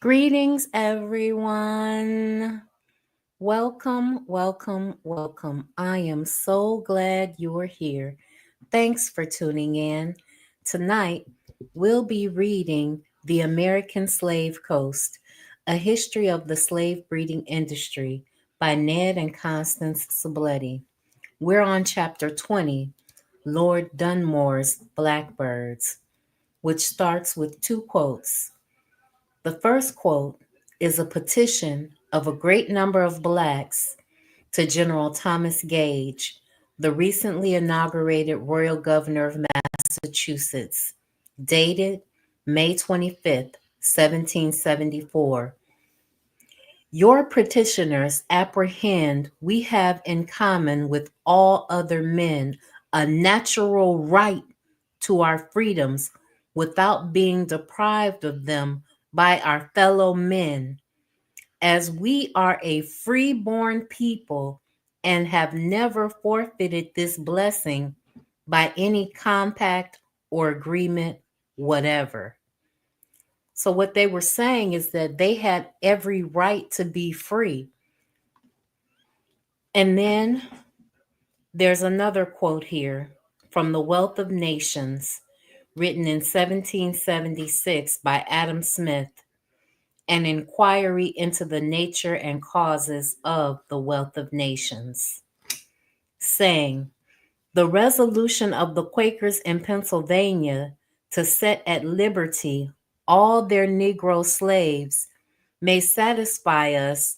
Greetings, everyone. Welcome, welcome, welcome. I am so glad you're here. Thanks for tuning in. Tonight, we'll be reading The American Slave Coast, A History of the Slave Breeding Industry by Ned and Constance Subletti. We're on chapter 20, Lord Dunmore's Blackbirds, which starts with two quotes. The first quote is a petition of a great number of blacks to General Thomas Gage, the recently inaugurated Royal Governor of Massachusetts, dated May 25th, 1774. Your petitioners apprehend we have in common with all other men a natural right to our freedoms without being deprived of them by our fellow men, as we are a free-born people and have never forfeited this blessing by any compact or agreement whatever. So, what they were saying is that they had every right to be free. And then there's another quote here from The Wealth of Nations, written in 1776 by Adam Smith, an inquiry into the nature and causes of the wealth of nations, saying, the resolution of the Quakers in Pennsylvania to set at liberty all their Negro slaves may satisfy us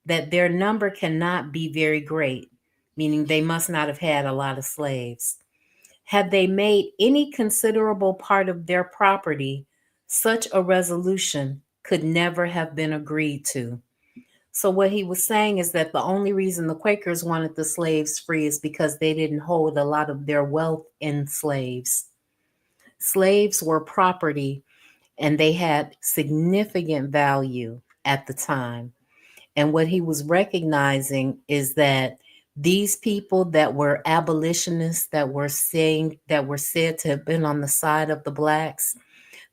that their number cannot be very great, meaning they must not have had a lot of slaves. Had they made any considerable part of their property, such a resolution could never have been agreed to. So, what he was saying is that the only reason the Quakers wanted the slaves free is because they didn't hold a lot of their wealth in slaves. Slaves were property and they had significant value at the time. And what he was recognizing is that these people that were abolitionists that were said to have been on the side of the blacks,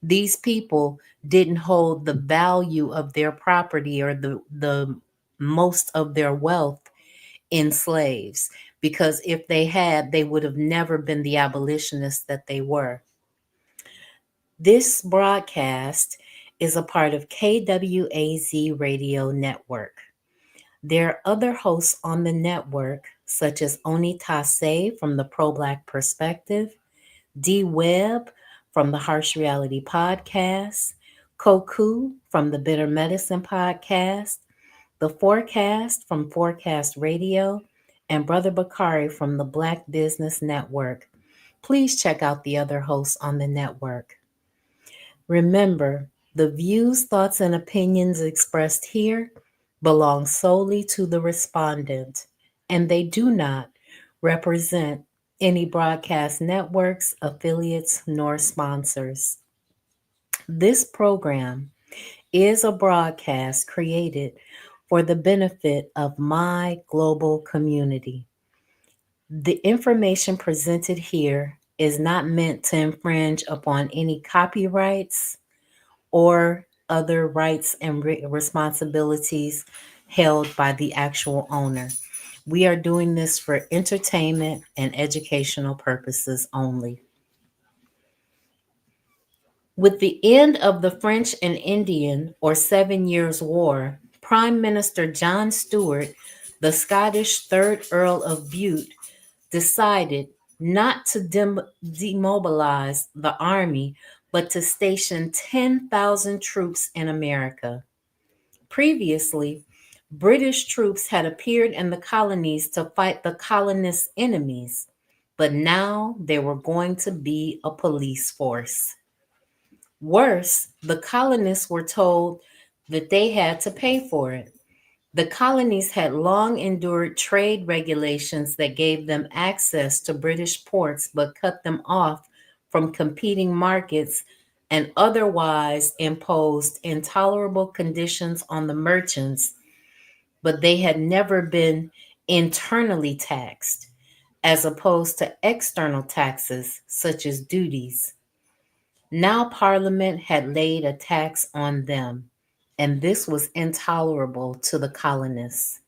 these people didn't hold the value of their property or the most of their wealth in slaves, because if they had, they would have never been the abolitionists that they were. This broadcast is a part of KWAZ Radio Network. There are other hosts on the network, such as Oni Tase from the Pro Black Perspective, D Webb from the Harsh Reality Podcast, Koku from the Bitter Medicine Podcast, The Forecast from Forecast Radio, and Brother Bakari from the Black Business Network. Please check out the other hosts on the network. Remember, the views, thoughts, and opinions expressed here belong solely to the respondent, and they do not represent any broadcast networks, affiliates, nor sponsors. This program is a broadcast created for the benefit of my global community. The information presented here is not meant to infringe upon any copyrights or other rights and responsibilities held by the actual owner. We are doing this for entertainment and educational purposes only. With the end of the French and Indian or 7 Years' War, Prime Minister John Stuart, the Scottish 3rd Earl of Bute, decided not to demobilize the army, but to station 10,000 troops in America. Previously, British troops had appeared in the colonies to fight the colonists' enemies, but now they were going to be a police force. Worse, the colonists were told that they had to pay for it. The colonies had long endured trade regulations that gave them access to British ports but cut them off from competing markets and otherwise imposed intolerable conditions on the merchants, but they had never been internally taxed, as opposed to external taxes such as duties. Now Parliament had laid a tax on them. and this was intolerable to the colonists.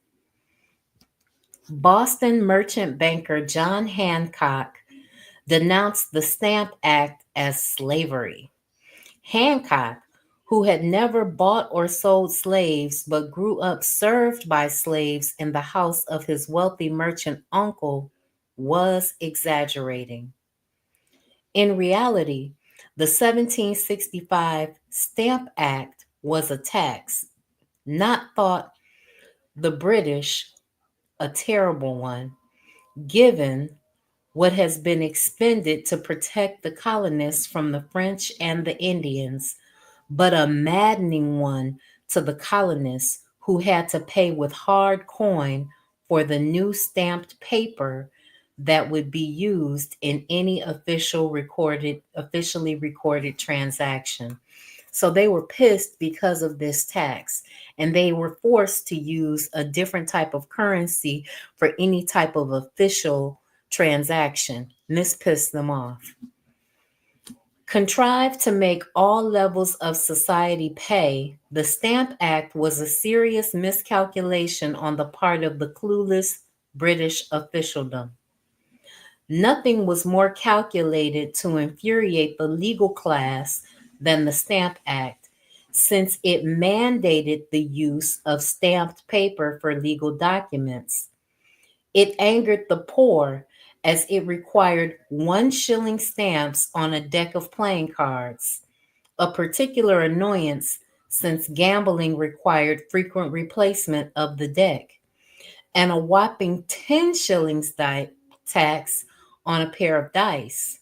Boston merchant banker John Hancock denounced the Stamp Act as slavery. Hancock, who had never bought or sold slaves but grew up served by slaves in the house of his wealthy merchant uncle, was exaggerating. In reality, the 1765 Stamp Act was a tax, not thought the British a terrible one, given what has been expended to protect the colonists from the French and the Indians, but a maddening one to the colonists who had to pay with hard coin for the new stamped paper that would be used in any officially recorded transaction. So they were pissed because of this tax, and they were forced to use a different type of currency for any type of official transaction. And this pissed them off. Contrived to make all levels of society pay, the Stamp Act was a serious miscalculation on the part of the clueless British officialdom. Nothing was more calculated to infuriate the legal class than the Stamp Act, since it mandated the use of stamped paper for legal documents. It angered the poor as it required 1 shilling stamps on a deck of playing cards, a particular annoyance since gambling required frequent replacement of the deck, and a whopping 10 shillings tax on a pair of dice.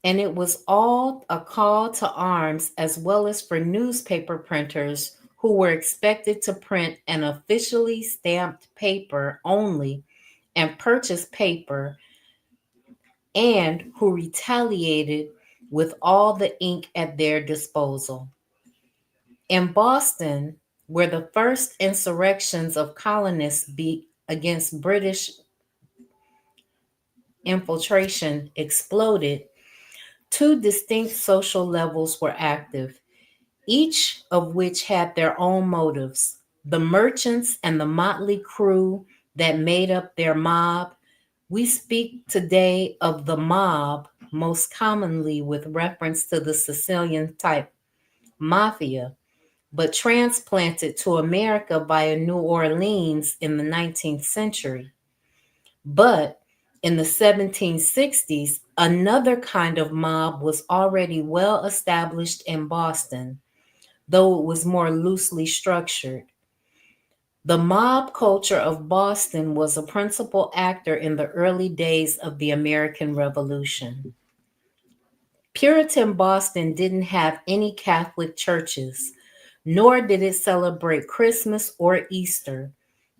And it was all a call to arms as well as for newspaper printers who were expected to print an officially stamped paper only and purchase paper, and who retaliated with all the ink at their disposal. In Boston, where the first insurrections of colonists against British infiltration exploded, two distinct social levels were active, each of which had their own motives. The merchants and the motley crew that made up their mob. We speak today of the mob most commonly with reference to the Sicilian type mafia, but transplanted to America via New Orleans in the 19th century. But in the 1760s, another kind of mob was already well established in Boston, though it was more loosely structured. The mob culture of Boston was a principal actor in the early days of the American Revolution. Puritan Boston didn't have any Catholic churches, nor did it celebrate Christmas or Easter,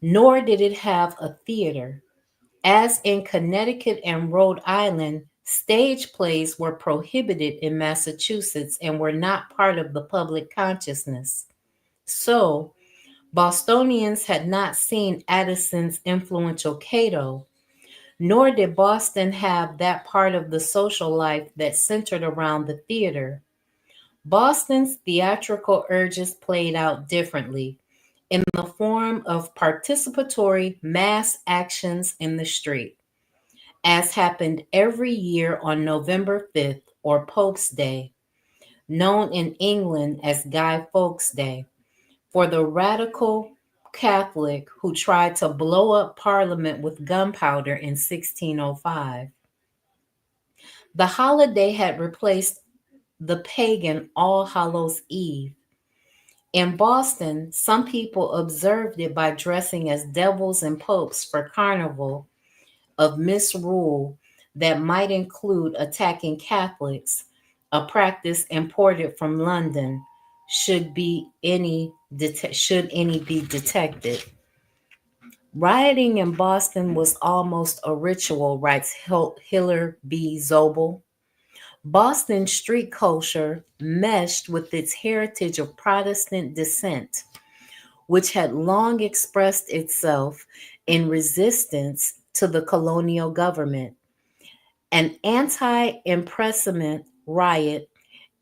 nor did it have a theater. As in Connecticut and Rhode Island, stage plays were prohibited in Massachusetts and were not part of the public consciousness. So, Bostonians had not seen Addison's influential Cato, nor did Boston have that part of the social life that centered around the theater. Boston's theatrical urges played out differently in the form of participatory mass actions in the street, as happened every year on November 5th, or Pope's Day, known in England as Guy Fawkes Day, for the radical Catholic who tried to blow up Parliament with gunpowder in 1605. The holiday had replaced the pagan All Hallows Eve. In Boston, some people observed it by dressing as devils and popes for carnival of misrule that might include attacking Catholics, a practice imported from London, should any be detected. Rioting in Boston was almost a ritual, writes Hiller B. Zobel. Boston street culture meshed with its heritage of Protestant dissent, which had long expressed itself in resistance to the colonial government. An anti-impressment riot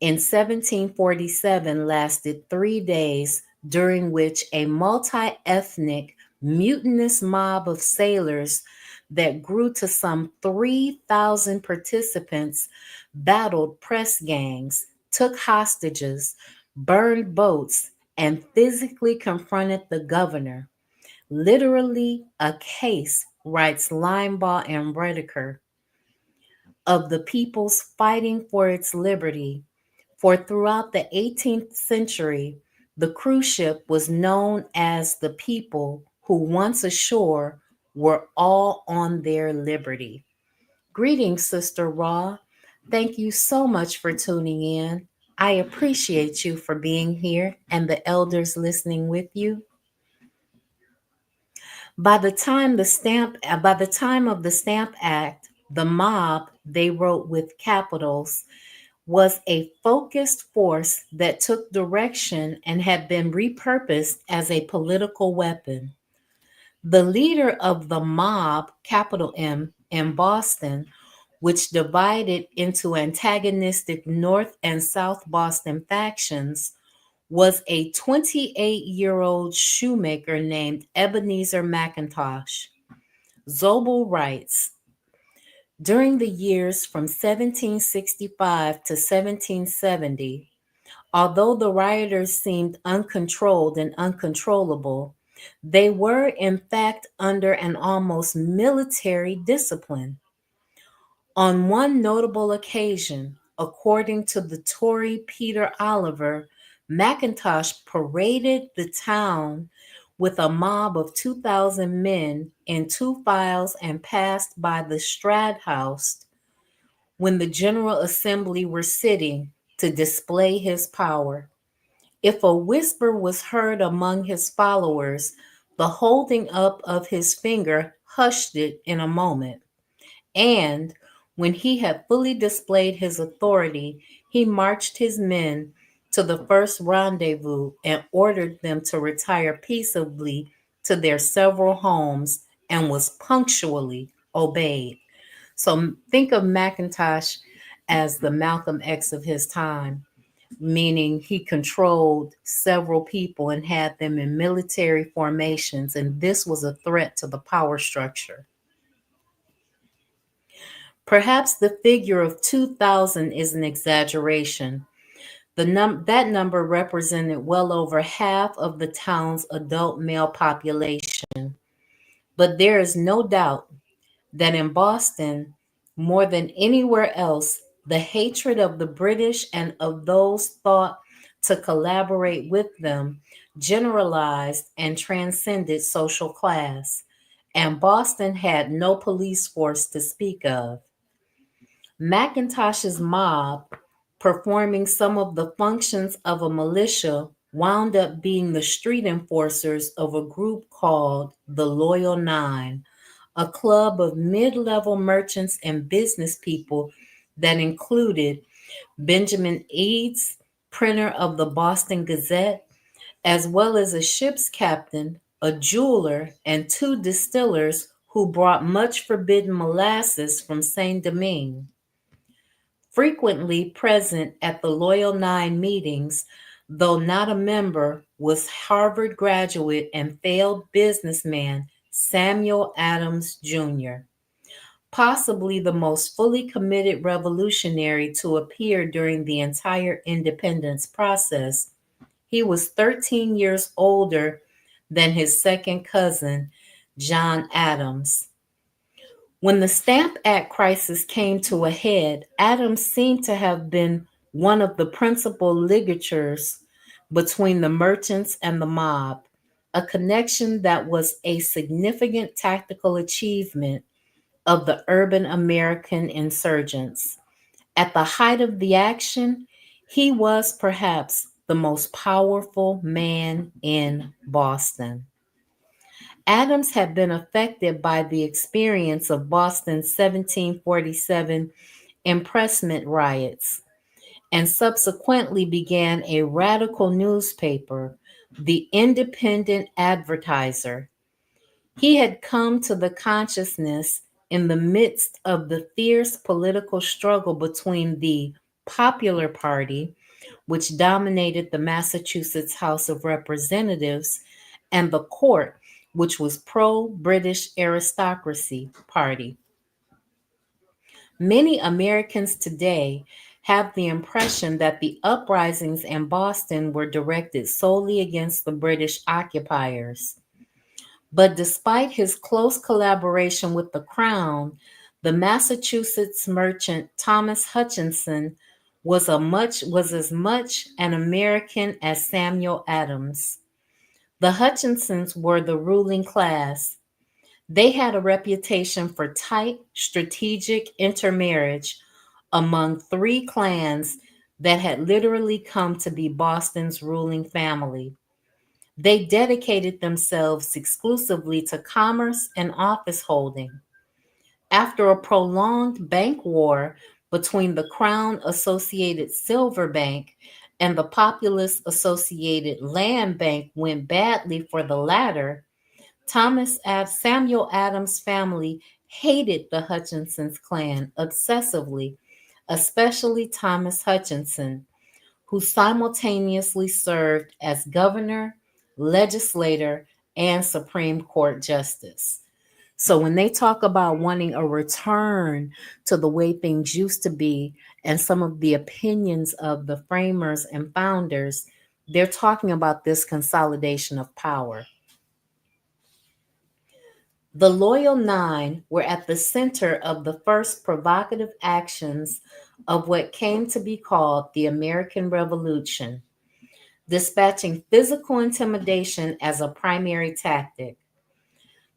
in 1747 lasted 3 days, during which a multi ethnic, mutinous mob of sailors that grew to some 3,000 participants battled press gangs, took hostages, burned boats, and physically confronted the governor. Literally a case, writes Linebaugh and Rediker, of the people's fighting for its liberty, for throughout the 18th century, the cruise ship was known as the people who once ashore were all on their liberty. Greetings, Sister Raw. Thank you so much for tuning in. I appreciate you for being here and the elders listening with you. By the time of the Stamp Act, the mob, they wrote with capitals, was a focused force that took direction and had been repurposed as a political weapon. The leader of the mob, capital M, in Boston, which divided into antagonistic North and South Boston factions, was a 28-year-old shoemaker named Ebenezer McIntosh. Zobel writes, during the years from 1765 to 1770, although the rioters seemed uncontrolled and uncontrollable, they were in fact under an almost military discipline. On one notable occasion, according to the Tory Peter Oliver, McIntosh paraded the town with a mob of 2,000 men in two files and passed by the Strad House when the General Assembly were sitting to display his power. If a whisper was heard among his followers, the holding up of his finger hushed it in a moment. And when he had fully displayed his authority, he marched his men to the first rendezvous and ordered them to retire peaceably to their several homes and was punctually obeyed. So think of McIntosh as the Malcolm X of his time, meaning he controlled several people and had them in military formations, and this was a threat to the power structure. Perhaps the figure of 2,000 is an exaggeration. That number represented well over half of the town's adult male population. But there is no doubt that in Boston, more than anywhere else, the hatred of the British and of those thought to collaborate with them generalized and transcended social class, and Boston had no police force to speak of. McIntosh's mob, performing some of the functions of a militia, wound up being the street enforcers of a group called the Loyal Nine, a club of mid-level merchants and business people that included Benjamin Eads, printer of the Boston Gazette, as well as a ship's captain, a jeweler, and two distillers who brought much forbidden molasses from Saint Domingue. Frequently present at the Loyal Nine meetings, though not a member, was Harvard graduate and failed businessman Samuel Adams Jr., possibly the most fully committed revolutionary to appear during the entire independence process. He was 13 years older than his second cousin, John Adams. When the Stamp Act crisis came to a head, Adams seemed to have been one of the principal ligatures between the merchants and the mob, a connection that was a significant tactical achievement of the urban American insurgents. At the height of the action, he was perhaps the most powerful man in Boston. Adams had been affected by the experience of Boston's 1747 impressment riots and subsequently began a radical newspaper, the Independent Advertiser. He had come to the consciousness in the midst of the fierce political struggle between the Popular Party, which dominated the Massachusetts House of Representatives, and the Court, which was pro-British aristocracy party. Many Americans today have the impression that the uprisings in Boston were directed solely against the British occupiers. But despite his close collaboration with the Crown, the Massachusetts merchant Thomas Hutchinson was as much an American as Samuel Adams. The Hutchinsons were the ruling class. They had a reputation for tight, strategic intermarriage among three clans that had literally come to be Boston's ruling family. They dedicated themselves exclusively to commerce and office holding. After a prolonged bank war between the Crown Associated Silver Bank and the Populous Associated Land Bank went badly for the latter, Samuel Adams' family hated the Hutchinson's clan obsessively, especially Thomas Hutchinson, who simultaneously served as governor, legislator, and Supreme Court justice. So when they talk about wanting a return to the way things used to be and some of the opinions of the framers and founders, they're talking about this consolidation of power. The Loyal Nine were at the center of the first provocative actions of what came to be called the American Revolution, dispatching physical intimidation as a primary tactic.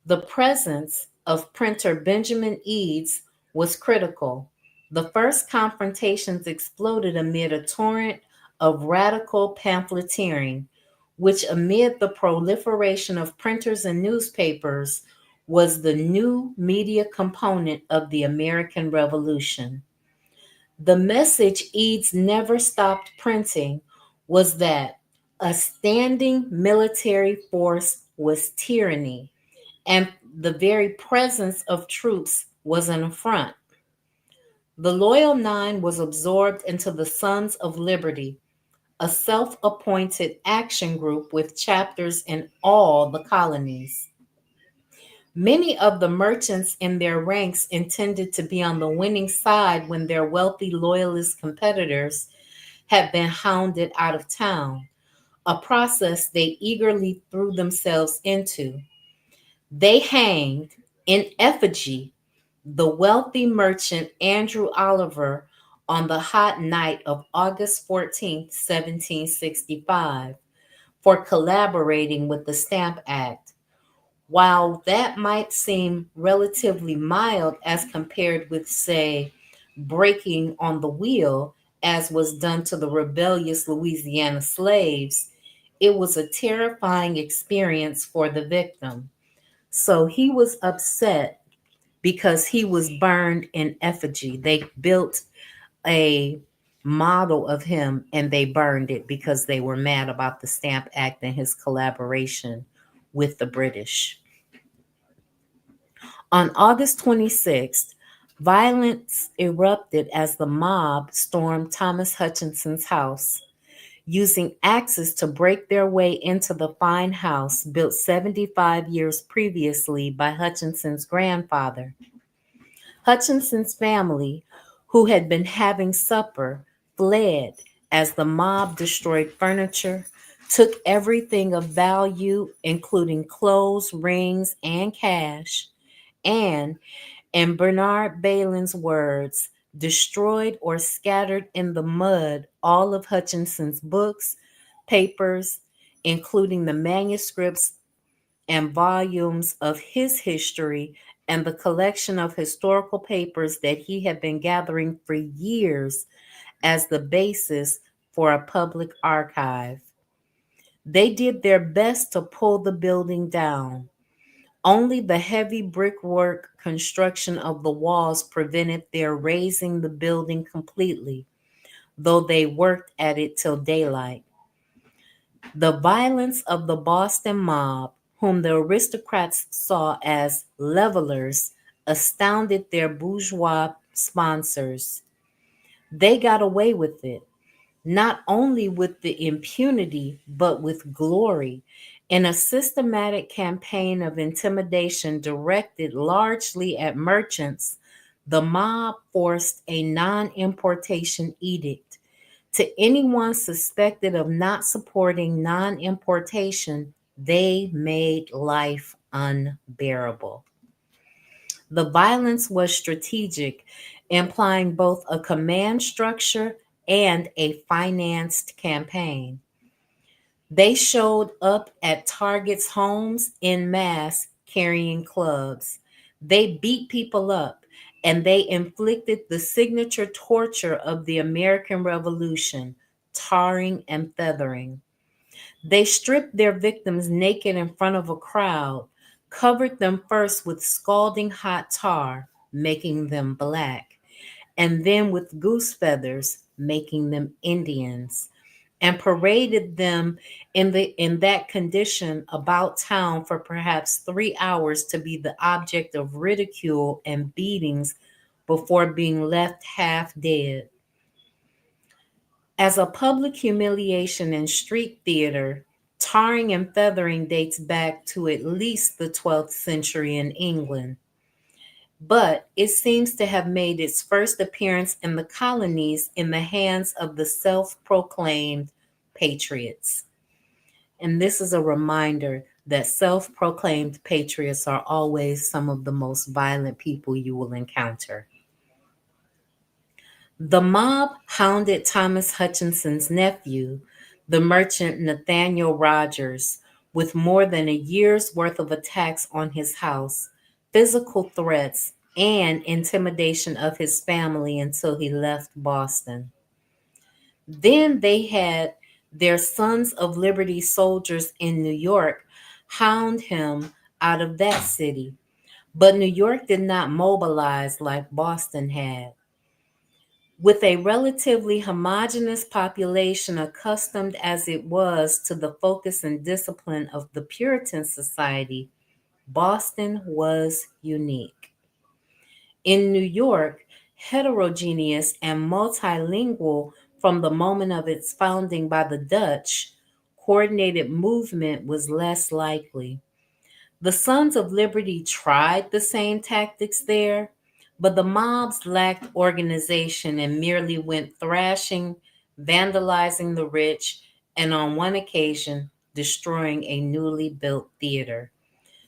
The presence of printer Benjamin Eads was critical. The first confrontations exploded amid a torrent of radical pamphleteering, which, amid the proliferation of printers and newspapers, was the new media component of the American Revolution. The message Eads never stopped printing was that a standing military force was tyranny, and the very presence of troops was an affront. The Loyal Nine was absorbed into the Sons of Liberty, a self appointed action group with chapters in all the colonies. Many of the merchants in their ranks intended to be on the winning side when their wealthy loyalist competitors had been hounded out of town, a process they eagerly threw themselves into. They hanged in effigy the wealthy merchant Andrew Oliver on the hot night of August 14th, 1765, for collaborating with the Stamp Act. While that might seem relatively mild as compared with, say, breaking on the wheel, as was done to the rebellious Louisiana slaves, it was a terrifying experience for the victim. So he was upset because he was burned in effigy. They built a model of him and they burned it because they were mad about the Stamp Act and his collaboration with the British. On August 26th, violence erupted as the mob stormed Thomas Hutchinson's house, using axes to break their way into the fine house built 75 years previously by Hutchinson's grandfather. Hutchinson's family, who had been having supper, fled as the mob destroyed furniture, took everything of value, including clothes, rings, and cash, and, in Bernard Bailyn's words, destroyed or scattered in the mud all of Hutchinson's books, papers, including the manuscripts and volumes of his history and the collection of historical papers that he had been gathering for years as the basis for a public archive. They did their best to pull the building down. Only the heavy brickwork construction of the walls prevented their razing the building completely, though they worked at it till daylight. The violence of the Boston mob, whom the aristocrats saw as levelers, astounded their bourgeois sponsors. They got away with it, not only with the impunity, but with glory. In a systematic campaign of intimidation directed largely at merchants, the mob forced a non importation edict. To anyone suspected of not supporting non importation, they made life unbearable. The violence was strategic, implying both a command structure and a financed campaign. They showed up at targets' homes in mass carrying clubs. They beat people up and they inflicted the signature torture of the American Revolution, tarring and feathering. They stripped their victims naked in front of a crowd, covered them first with scalding hot tar, making them black, and then with goose feathers, making them Indians, and paraded them in that condition about town for perhaps 3 hours to be the object of ridicule and beatings before being left half dead. As a public humiliation in street theater, tarring and feathering dates back to at least the 12th century in England, but it seems to have made its first appearance in the colonies in the hands of the self proclaimed patriots. And this is a reminder that self proclaimed patriots are always some of the most violent people you will encounter. The mob hounded Thomas Hutchinson's nephew, the merchant Nathaniel Rogers, with more than a year's worth of attacks on his house, physical threats, and intimidation of his family until he left Boston. Then they had their Sons of Liberty soldiers in New York hound him out of that city. But New York did not mobilize like Boston had. With a relatively homogeneous population accustomed as it was to the focus and discipline of the Puritan Society, Boston was unique. In New York, heterogeneous and multilingual from the moment of its founding by the Dutch, coordinated movement was less likely. The Sons of Liberty tried the same tactics there, but the mobs lacked organization and merely went thrashing, vandalizing the rich, and on one occasion, destroying a newly built theater.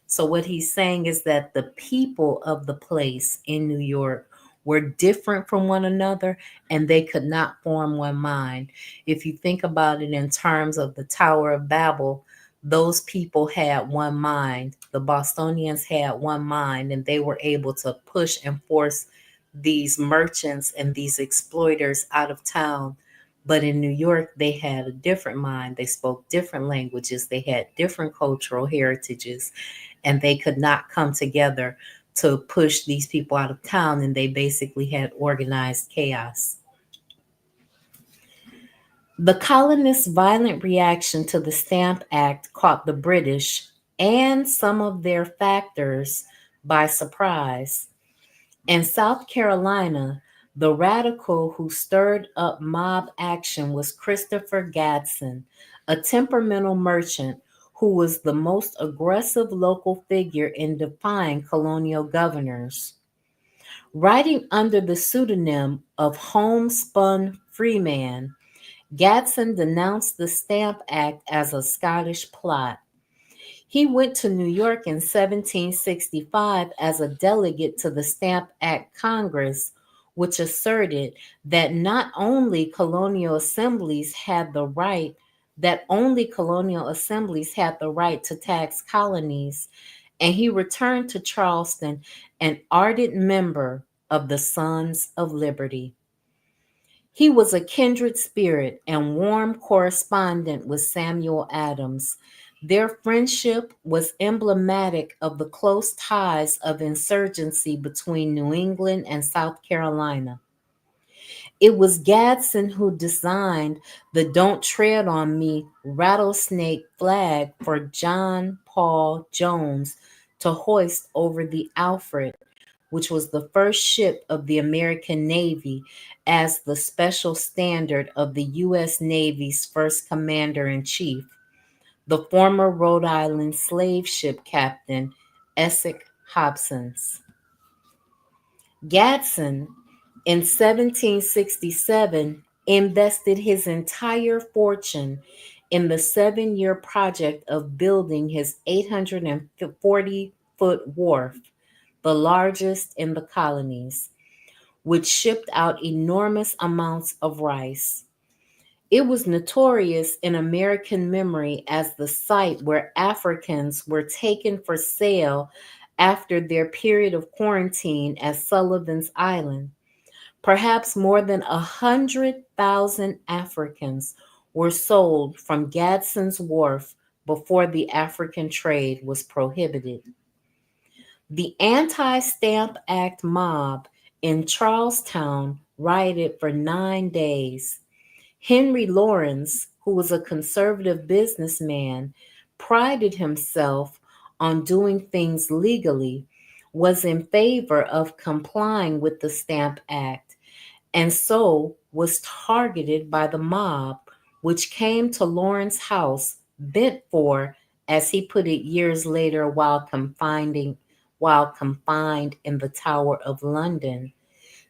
So, what he's saying is that the people of the place in New York were different from one another and they could not form one mind. If you think about it in terms of the Tower of Babel, those people had one mind. The Bostonians had one mind, and they were able to push and force these merchants and these exploiters out of town. But in New York, they had a different mind. They spoke different languages, they had different cultural heritages, and they could not come together to push these people out of town, and they basically had organized chaos. The colonists' violent reaction to the Stamp Act caught the British and some of their factors by surprise. In South Carolina, the radical who stirred up mob action was Christopher Gadsden, a temperamental merchant who was the most aggressive local figure in defying colonial governors. Writing under the pseudonym of Homespun Freeman, Gadsden denounced the Stamp Act as a Scottish plot. He went to New York in 1765 as a delegate to the Stamp Act Congress, which asserted that only colonial assemblies had the right to tax colonies, and he returned to Charleston an ardent member of the Sons of Liberty. He was a kindred spirit and warm correspondent with Samuel Adams. Their friendship was emblematic of the close ties of insurgency between New England and South Carolina. It was Gadsden who designed the Don't Tread on Me rattlesnake flag for John Paul Jones to hoist over the Alfred which was the first ship of the American Navy, as the special standard of the U.S. Navy's first commander in chief, the former Rhode Island slave ship captain Essex Hobson's. Gadsden, in 1767, invested his entire fortune in the 7-year project of building his 840-foot wharf, the largest in the colonies, which shipped out enormous amounts of rice. It was notorious in American memory as the site where Africans were taken for sale after their period of quarantine at Sullivan's Island. Perhaps more than 100,000 Africans were sold from Gadsden's Wharf before the African trade was prohibited. The Anti Stamp Act mob in Charlestown rioted for 9 days. Henry Lawrence, who was a conservative businessman, prided himself on doing things legally, was in favor of complying with the Stamp Act, and so was targeted by the mob, which came to Lawrence's house bent for, as he put it years later while confined in the Tower of London,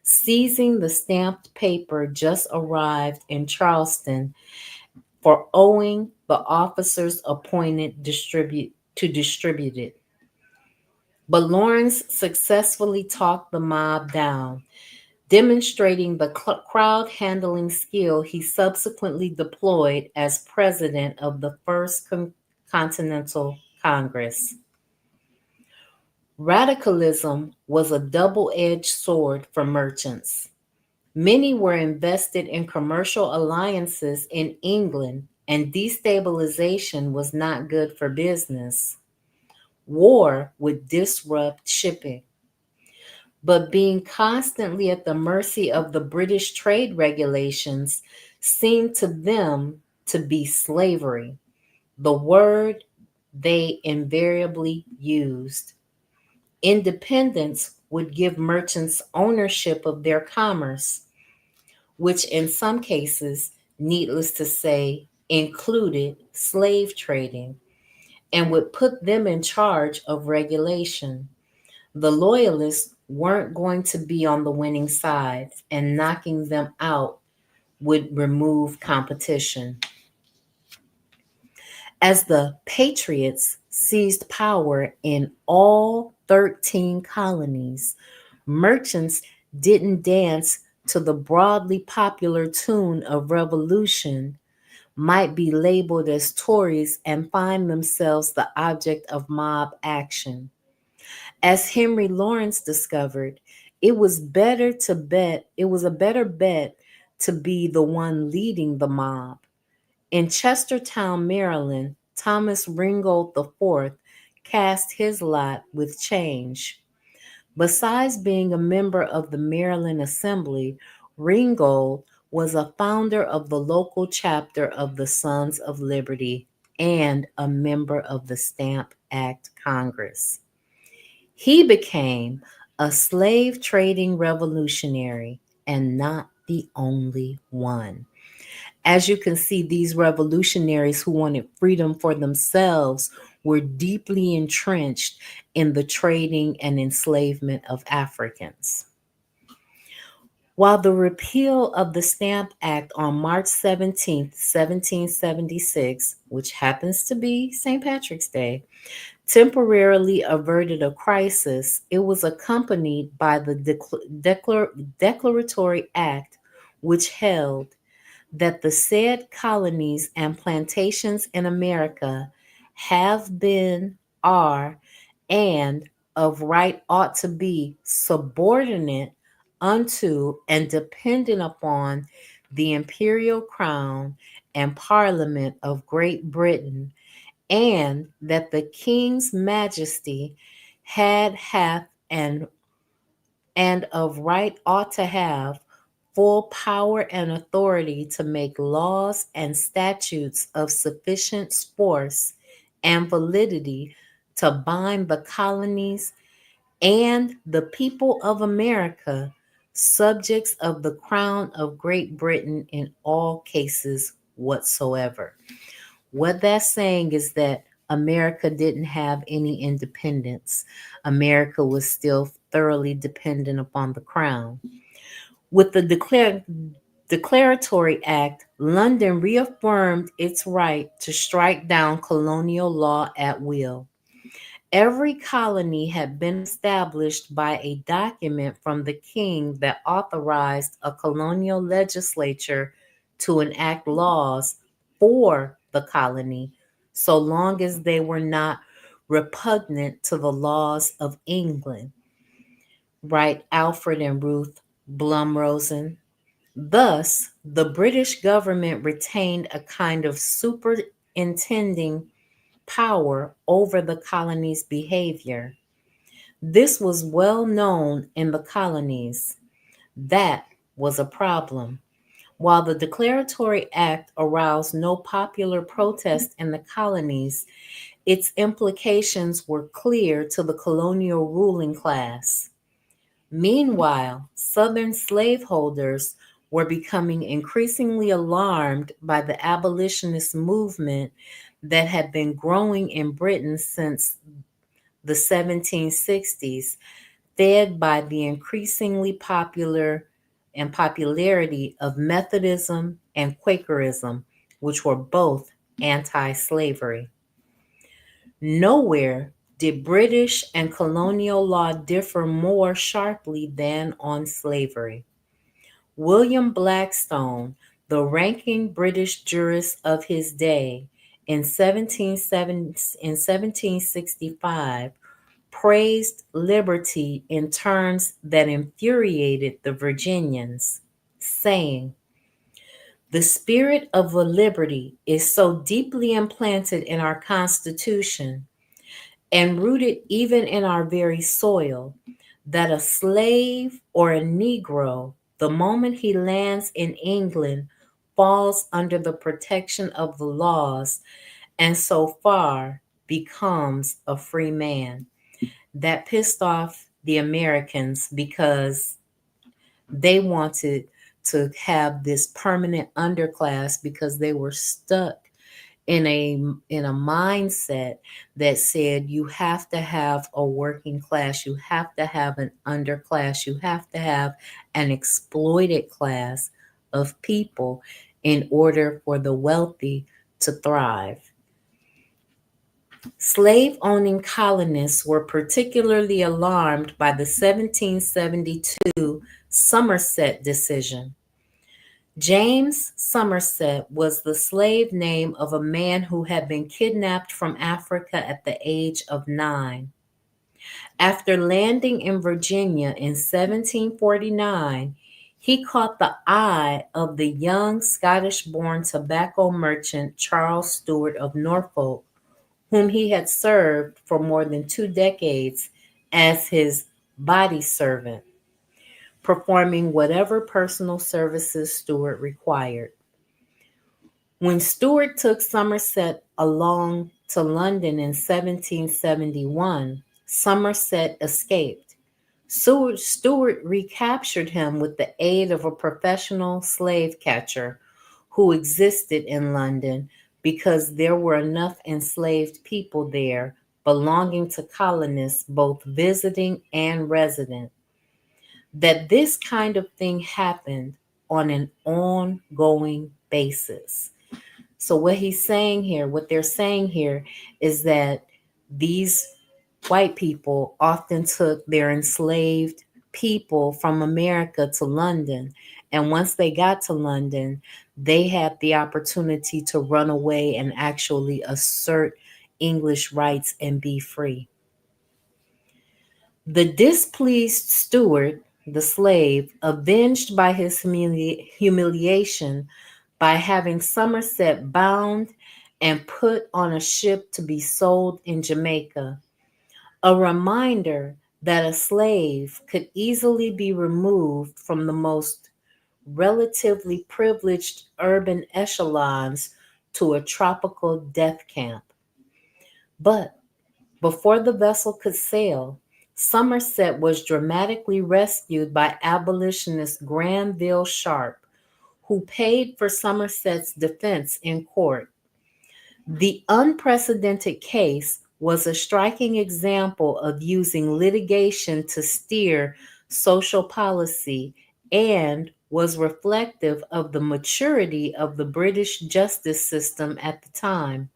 seizing the stamped paper just arrived in Charleston for owing the officers appointed to distribute it. But Lawrence successfully talked the mob down, demonstrating the crowd handling skill he subsequently deployed as president of the First Continental Congress. Radicalism was a double-edged sword for merchants. Many were invested in commercial alliances in England, and destabilization was not good for business. War would disrupt shipping. But being constantly at the mercy of the British trade regulations seemed to them to be slavery, the word they invariably used. Independence would give merchants ownership of their commerce, which in some cases, needless to say, included slave trading, and would put them in charge of regulation. The Loyalists weren't going to be on the winning side, and knocking them out would remove competition. As the Patriots seized power in all 13 colonies, merchants didn't dance to the broadly popular tune of revolution, might be labeled as Tories, and find themselves the object of mob action. As Henry Lawrence discovered, it was a better bet to be the one leading the mob. In Chestertown, Maryland, Thomas Ringgold IV cast his lot with change. Besides being a member of the Maryland Assembly, Ringgold was a founder of the local chapter of the Sons of Liberty and a member of the Stamp Act Congress. He became a slave trading revolutionary, and not the only one. As you can see, these revolutionaries who wanted freedom for themselves were deeply entrenched in the trading and enslavement of Africans. While the repeal of the Stamp Act on March 17, 1776, which happens to be St. Patrick's Day, temporarily averted a crisis, it was accompanied by the Declaratory Act, which held that the said colonies and plantations in America have been, are, and of right ought to be subordinate unto and dependent upon the imperial crown and parliament of Great Britain, and that the king's majesty hath and of right ought to have full power and authority to make laws and statutes of sufficient force and validity to bind the colonies and the people of America, subjects of the crown of Great Britain in all cases whatsoever. What that's saying is that America didn't have any independence. America was still thoroughly dependent upon the crown. With the Declaratory Act, London reaffirmed its right to strike down colonial law at will. Every colony had been established by a document from the king that authorized a colonial legislature to enact laws for the colony, so long as they were not repugnant to the laws of England. Right, Alfred and Ruth Blumrosen. Thus, the British government retained a kind of superintending power over the colony's behavior. This was well known in the colonies. That was a problem. While the Declaratory Act aroused no popular protest in the colonies, its implications were clear to the colonial ruling class. Meanwhile, Southern slaveholders were becoming increasingly alarmed by the abolitionist movement that had been growing in Britain since the 1760s, fed by the increasingly popularity of Methodism and Quakerism, which were both anti-slavery. Nowhere did British and colonial law differ more sharply than on slavery. William Blackstone, the ranking British jurist of his day, in 1765, praised liberty in terms that infuriated the Virginians, saying, "The spirit of liberty is so deeply implanted in our Constitution and rooted even in our very soil, that a slave or a Negro, the moment he lands in England, falls under the protection of the laws and so far becomes a free man." That pissed off the Americans because they wanted to have this permanent underclass because they were stuck in a mindset that said you have to have a working class, you have to have an underclass, you have to have an exploited class of people in order for the wealthy to thrive. Slave owning colonists were particularly alarmed by the 1772 Somerset decision. James Somerset was the slave name of a man who had been kidnapped from Africa at the age of 9. After landing in Virginia in 1749, he caught the eye of the young Scottish born tobacco merchant Charles Stewart of Norfolk, whom he had served for more than 2 decades as his body servant, performing whatever personal services Stewart required. When Stewart took Somerset along to London in 1771, Somerset escaped. Stewart recaptured him with the aid of a professional slave catcher who existed in London because there were enough enslaved people there belonging to colonists, both visiting and resident, that this kind of thing happened on an ongoing basis. So what they're saying here is that these white people often took their enslaved people from America to London. And once they got to London, they had the opportunity to run away and actually assert English rights and be free. The displeased Stewart, the slave, avenged by his humiliation by having Somerset bound and put on a ship to be sold in Jamaica, a reminder that a slave could easily be removed from the most relatively privileged urban echelons to a tropical death camp. But before the vessel could sail, Somerset was dramatically rescued by abolitionist Granville Sharp, who paid for Somerset's defense in court. The unprecedented case was a striking example of using litigation to steer social policy and was reflective of the maturity of the British justice system at the time.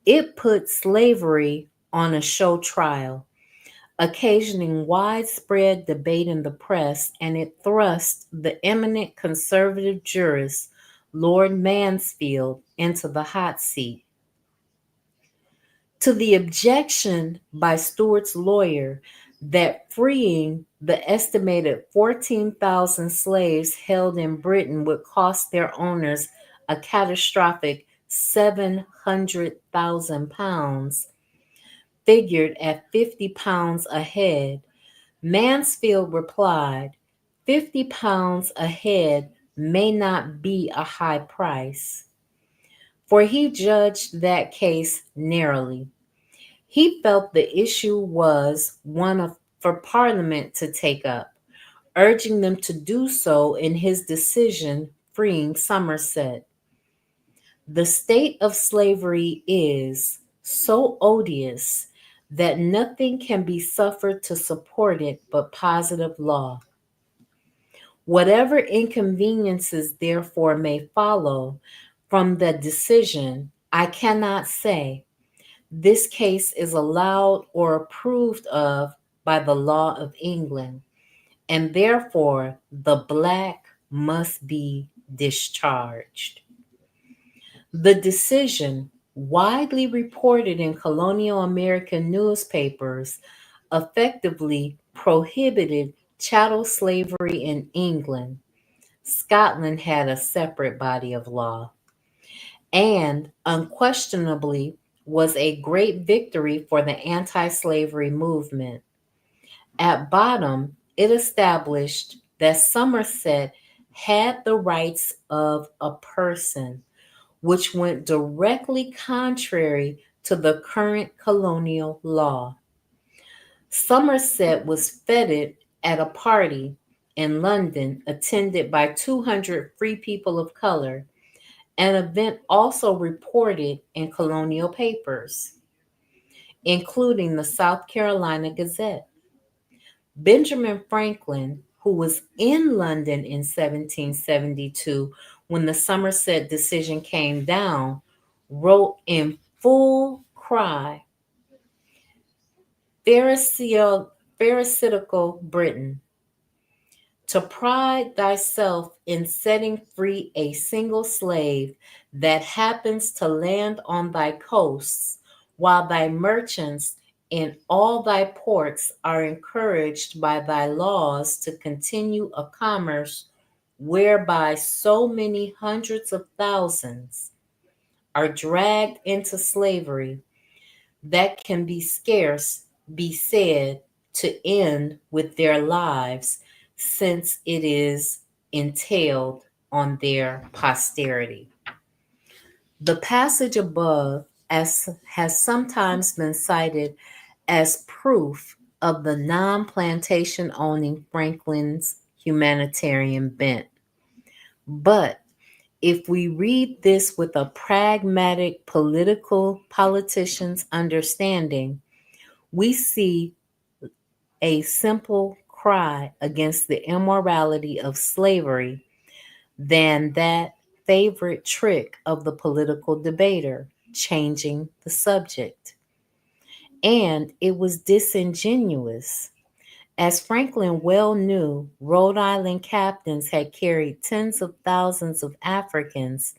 It put slavery on a show trial, occasioning widespread debate in the press, and it thrust the eminent conservative jurist Lord Mansfield into the hot seat. To the objection by Stuart's lawyer that freeing the estimated 14,000 slaves held in Britain would cost their owners a catastrophic 700,000 pounds, figured at 50 pounds a head, Mansfield replied, 50 pounds a head may not be a high price. For he judged that case narrowly. He felt the issue was for Parliament to take up, urging them to do so in his decision freeing Somerset. The state of slavery is so odious that nothing can be suffered to support it but positive law. Whatever inconveniences therefore may follow from the decision, I cannot say. This case is allowed or approved of by the law of England, and therefore the black must be discharged. The decision, widely reported in colonial American newspapers, effectively prohibited chattel slavery in England. Scotland had a separate body of law, and unquestionably was a great victory for the anti-slavery movement. At bottom, it established that Somerset had the rights of a person, which went directly contrary to the current colonial law. Somerset was feted at a party in London attended by 200 free people of color, an event also reported in colonial papers, including the South Carolina Gazette. Benjamin Franklin, who was in London in 1772 when the Somerset decision came down, wrote in full cry, Pharisaical Britain, to pride thyself in setting free a single slave that happens to land on thy coasts, while thy merchants in all thy ports are encouraged by thy laws to continue a commerce whereby so many hundreds of thousands are dragged into slavery, that can be scarce be said to end with their lives, since it is entailed on their posterity. The passage above has sometimes been cited as proof of the non-plantation owning Franklin's humanitarian bent. But if we read this with a pragmatic politician's understanding, we see a simple cry against the immorality of slavery than that favorite trick of the political debater, changing the subject. And it was disingenuous. As Franklin well knew, Rhode Island captains had carried tens of thousands of Africans,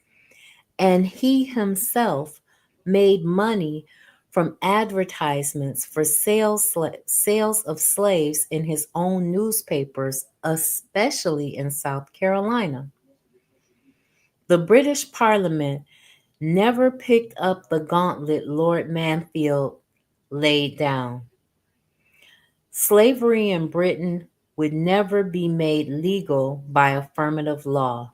and he himself made money from advertisements for sales of slaves in his own newspapers, especially in South Carolina. The British Parliament never picked up the gauntlet Lord Mansfield laid down. Slavery in Britain would never be made legal by affirmative law.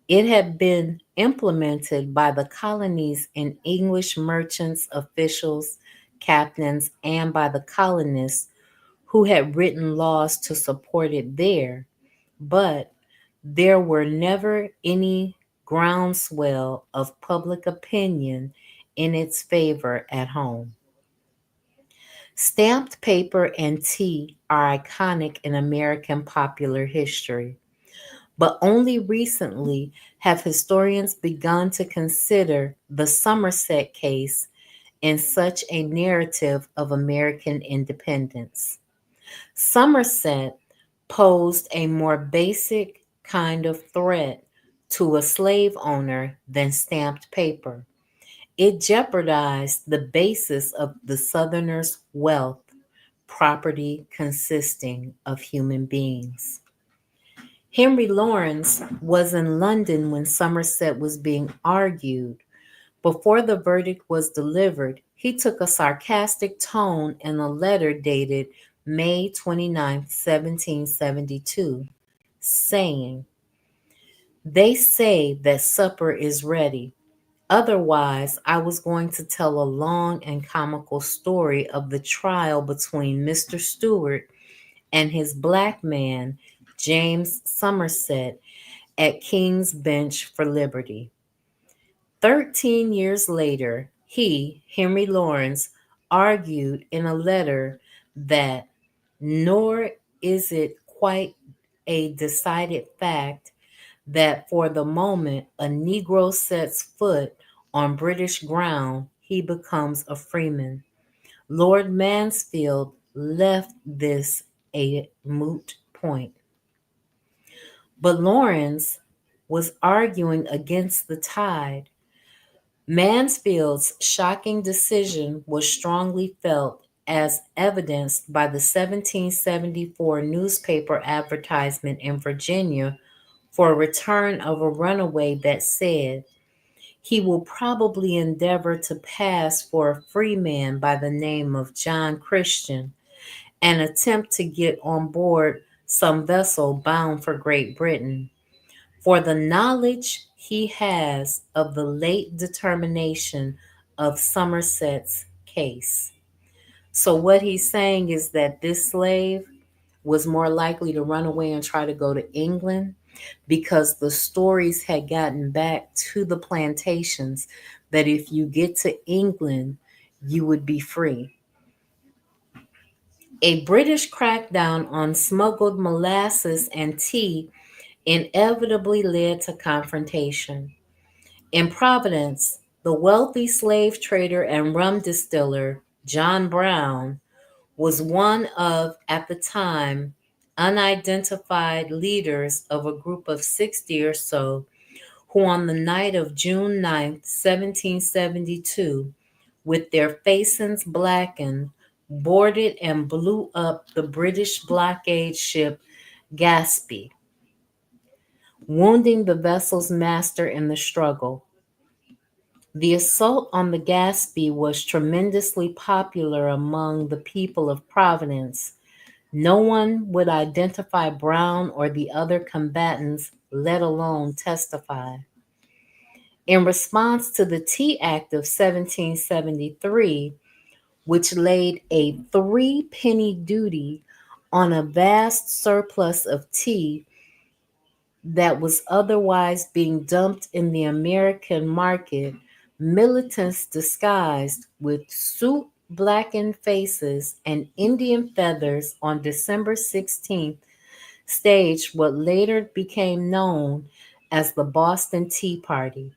It had been implemented by the colonies and English merchants, officials, captains and by the colonists who had written laws to support it there, but there were never any groundswell of public opinion in its favor at home. Stamped paper and tea are iconic in American popular history, but only recently have historians begun to consider the Somerset case in such a narrative of American independence. Somerset posed a more basic kind of threat to a slave owner than stamped paper. It jeopardized the basis of the Southerners' wealth, property consisting of human beings. Henry Lawrence was in London when Somerset was being argued. Before the verdict was delivered, he took a sarcastic tone in a letter dated May 29, 1772, saying, "They say that supper is ready. Otherwise, I was going to tell a long and comical story of the trial between Mr. Stewart and his black man, James Somerset, at King's Bench for Liberty." 13 years later, he, Henry Lawrence, argued in a letter that, nor is it quite a decided fact that for the moment a Negro sets foot on British ground, he becomes a freeman. Lord Mansfield left this a moot point. But Lawrence was arguing against the tide. Mansfield's shocking decision was strongly felt, as evidenced by the 1774 newspaper advertisement in Virginia for a return of a runaway that said, "He will probably endeavor to pass for a free man by the name of John Christian, and attempt to get on board some vessel bound for Great Britain, for the knowledge he has of the late determination of Somerset's case." So what he's saying is that this slave was more likely to run away and try to go to England because the stories had gotten back to the plantations that if you get to England, you would be free. A British crackdown on smuggled molasses and tea inevitably led to confrontation. In Providence, the wealthy slave trader and rum distiller, John Brown, was one of, at the time, unidentified leaders of a group of 60 or so who, on the night of June 9, 1772, with their facings blackened, boarded and blew up the British blockade ship Gaspee, wounding the vessel's master in the struggle. The assault on the Gaspee was tremendously popular among the people of Providence. No one would identify Brown or the other combatants, let alone testify. In response to the Tea Act of 1773, which laid a three-penny duty on a vast surplus of tea that was otherwise being dumped in the American market, militants disguised with soot-blackened faces and Indian feathers on December 16th staged what later became known as the Boston Tea Party,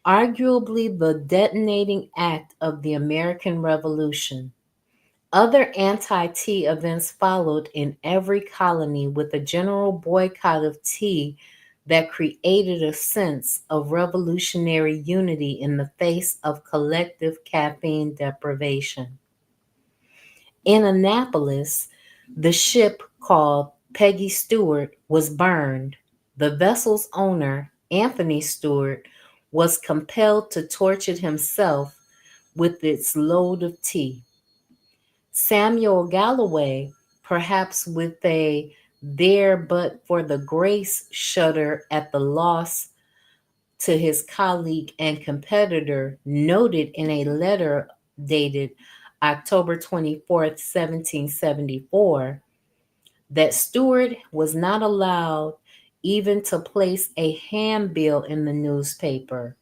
arguably the detonating act of the American Revolution. Other anti-tea events followed in every colony, with a general boycott of tea that created a sense of revolutionary unity in the face of collective caffeine deprivation. In Annapolis, the ship called Peggy Stewart was burned. The vessel's owner, Anthony Stewart, was compelled to torch it himself with its load of tea. Samuel Galloway, perhaps with a "there but for the grace" shudder at the loss to his colleague and competitor, noted in a letter dated October 24th, 1774, that Stuart was not allowed even to place a handbill in the newspaper.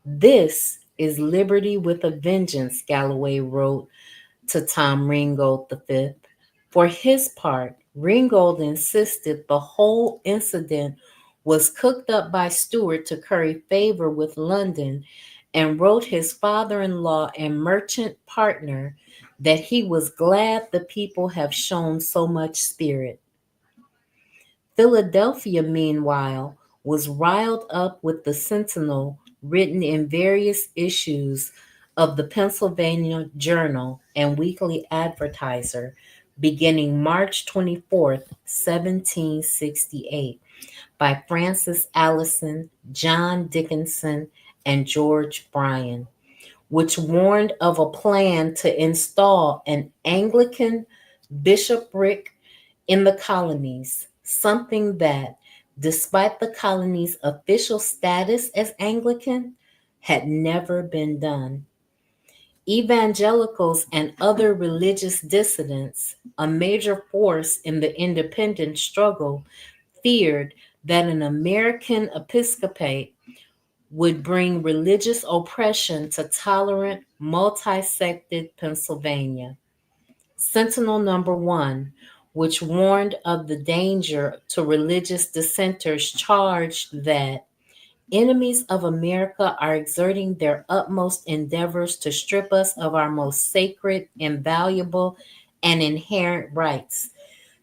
This is liberty with a vengeance, Galloway wrote to Tom Ringgold V. For his part, Ringgold insisted the whole incident was cooked up by Stuart to curry favor with London, and wrote his father-in-law and merchant partner that he was glad the people have shown so much spirit. Philadelphia, meanwhile, was riled up with the Sentinel written in various issues of the Pennsylvania Journal and Weekly Advertiser beginning March 24th, 1768, by Francis Allison, John Dickinson, and George Bryan, which warned of a plan to install an Anglican bishopric in the colonies, something that, despite the colony's official status as Anglican, had never been done. Evangelicals and other religious dissidents, a major force in the independence struggle, feared that an American episcopate would bring religious oppression to tolerant, multi-sected Pennsylvania. Sentinel number 1, which warned of the danger to religious dissenters, charged that enemies of America are exerting their utmost endeavors to strip us of our most sacred, invaluable, and inherent rights,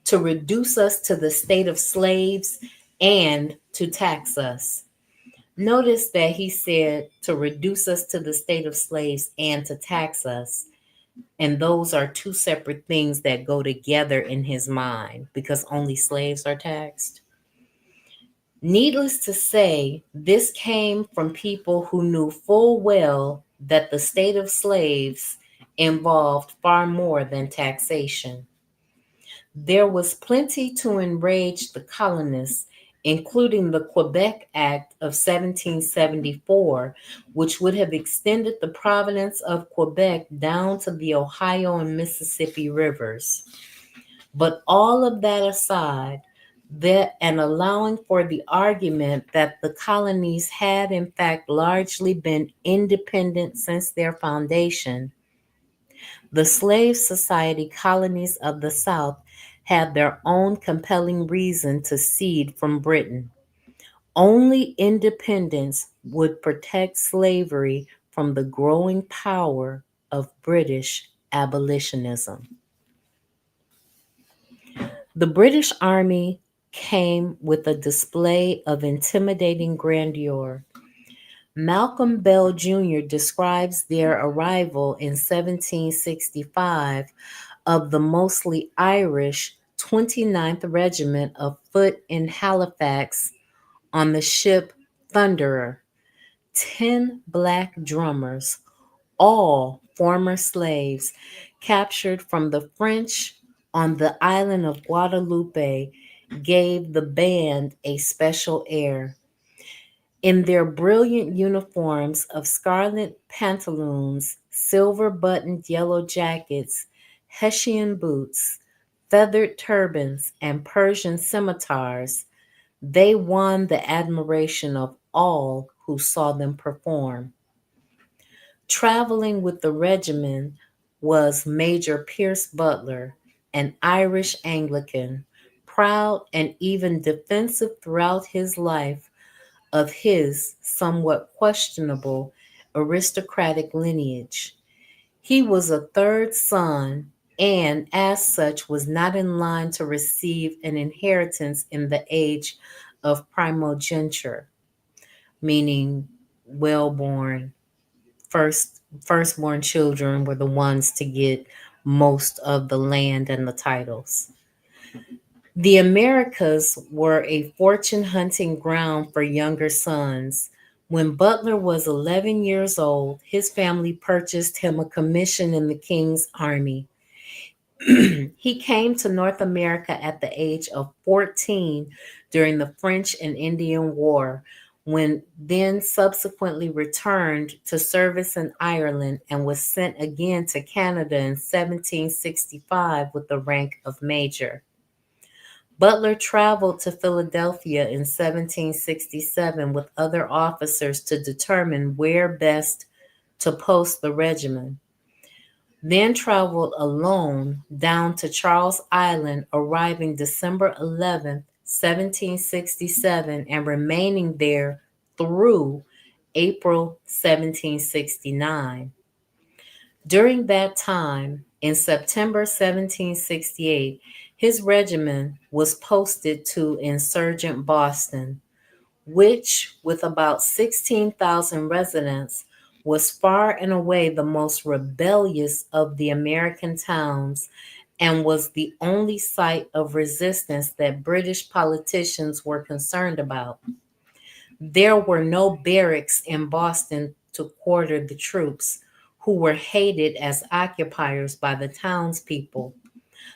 to reduce us to the state of slaves, and to tax us. Notice that he said to reduce us to the state of slaves and to tax us. And those are two separate things that go together in his mind because only slaves are taxed. Needless to say, this came from people who knew full well that the state of slaves involved far more than taxation. There was plenty to enrage the colonists, including the Quebec Act of 1774, which would have extended the province of Quebec down to the Ohio and Mississippi rivers. But all of that aside, and allowing for the argument that the colonies had in fact largely been independent since their foundation, the slave society colonies of the South had their own compelling reason to cede from Britain. Only independence would protect slavery from the growing power of British abolitionism. The British Army came with a display of intimidating grandeur. Malcolm Bell Jr. describes their arrival in 1765 of the mostly Irish 29th Regiment of Foot in Halifax on the ship Thunderer. 10 black drummers, all former slaves, captured from the French on the island of Guadeloupe, gave the band a special air. In their brilliant uniforms of scarlet pantaloons, silver buttoned yellow jackets, Hessian boots, feathered turbans, and Persian scimitars, they won the admiration of all who saw them perform. Traveling with the regiment was Major Pierce Butler, an Irish Anglican, proud and even defensive throughout his life of his somewhat questionable aristocratic lineage. He was a third son and, as such, was not in line to receive an inheritance in the age of primogeniture, meaning well-born. Firstborn children were the ones to get most of the land and the titles. The Americas were a fortune hunting ground for younger sons. When Butler was 11 years old, his family purchased him a commission in the King's Army. He came to North America at the age of 14 during the French and Indian War, when then subsequently returned to service in Ireland and was sent again to Canada in 1765 with the rank of major. Butler traveled to Philadelphia in 1767 with other officers to determine where best to post the regiment, then traveled alone down to Charles Island, arriving December 11th, 1767, and remaining there through April 1769. During that time, in September 1768, his regiment was posted to insurgent Boston, which, with about 16,000 residents, was far and away the most rebellious of the American towns and was the only site of resistance that British politicians were concerned about. There were no barracks in Boston to quarter the troops, who were hated as occupiers by the townspeople.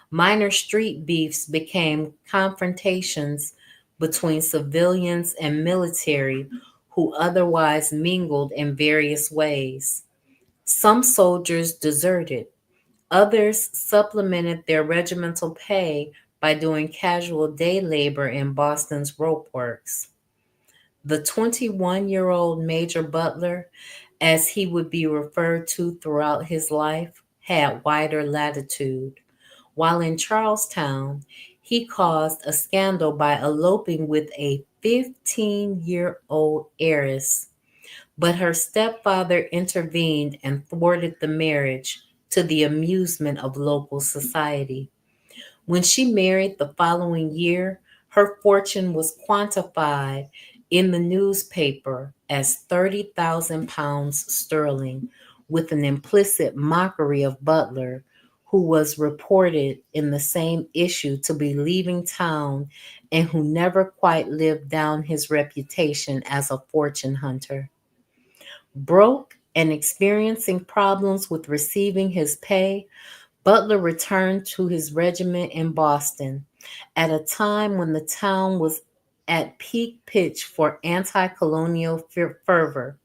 Minor street beefs became confrontations between civilians and military who otherwise mingled in various ways. Some soldiers deserted, others supplemented their regimental pay by doing casual day labor in Boston's rope works. The 21-year-old Major Butler, as he would be referred to throughout his life, had wider latitude. While in Charlestown, he caused a scandal by eloping with a 15-year-old heiress, but her stepfather intervened and thwarted the marriage to the amusement of local society. When she married the following year, her fortune was quantified in the newspaper as 30,000 pounds sterling, with an implicit mockery of Butler, who was reported in the same issue to be leaving town and who never quite lived down his reputation as a fortune hunter. Broke and experiencing problems with receiving his pay, Butler returned to his regiment in Boston at a time when the town was at peak pitch for anti colonial fervor.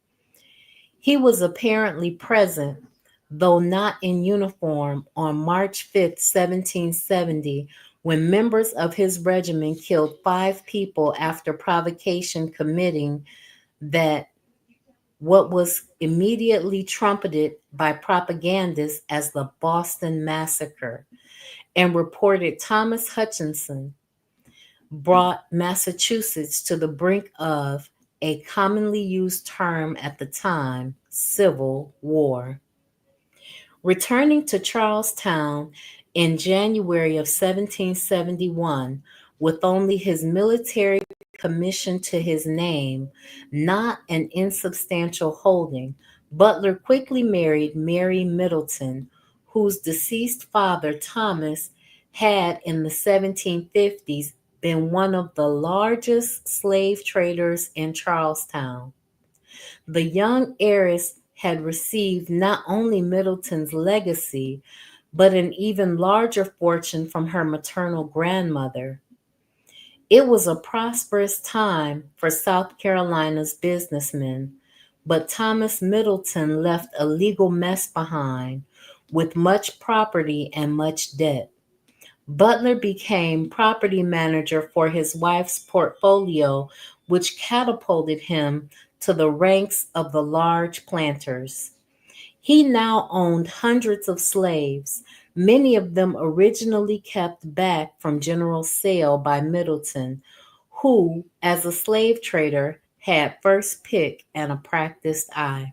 He was apparently present, though not in uniform, on March 5th, 1770, when members of his regiment killed 5 people after provocation, committing that what was immediately trumpeted by propagandists as the Boston Massacre, and reported Thomas Hutchinson brought Massachusetts to the brink of a commonly used term at the time, Civil War. Returning to Charlestown in January of 1771, with only his military commission to his name, not an insubstantial holding, Butler quickly married Mary Middleton, whose deceased father, Thomas, had in the 1750s been one of the largest slave traders in Charlestown. The young heiress had received not only Middleton's legacy, but an even larger fortune from her maternal grandmother. It was a prosperous time for South Carolina's businessmen, but Thomas Middleton left a legal mess behind, with much property and much debt. Butler became property manager for his wife's portfolio, which catapulted him to the ranks of the large planters. He now owned hundreds of slaves, many of them originally kept back from general sale by Middleton, who, as a slave trader, had first pick and a practiced eye.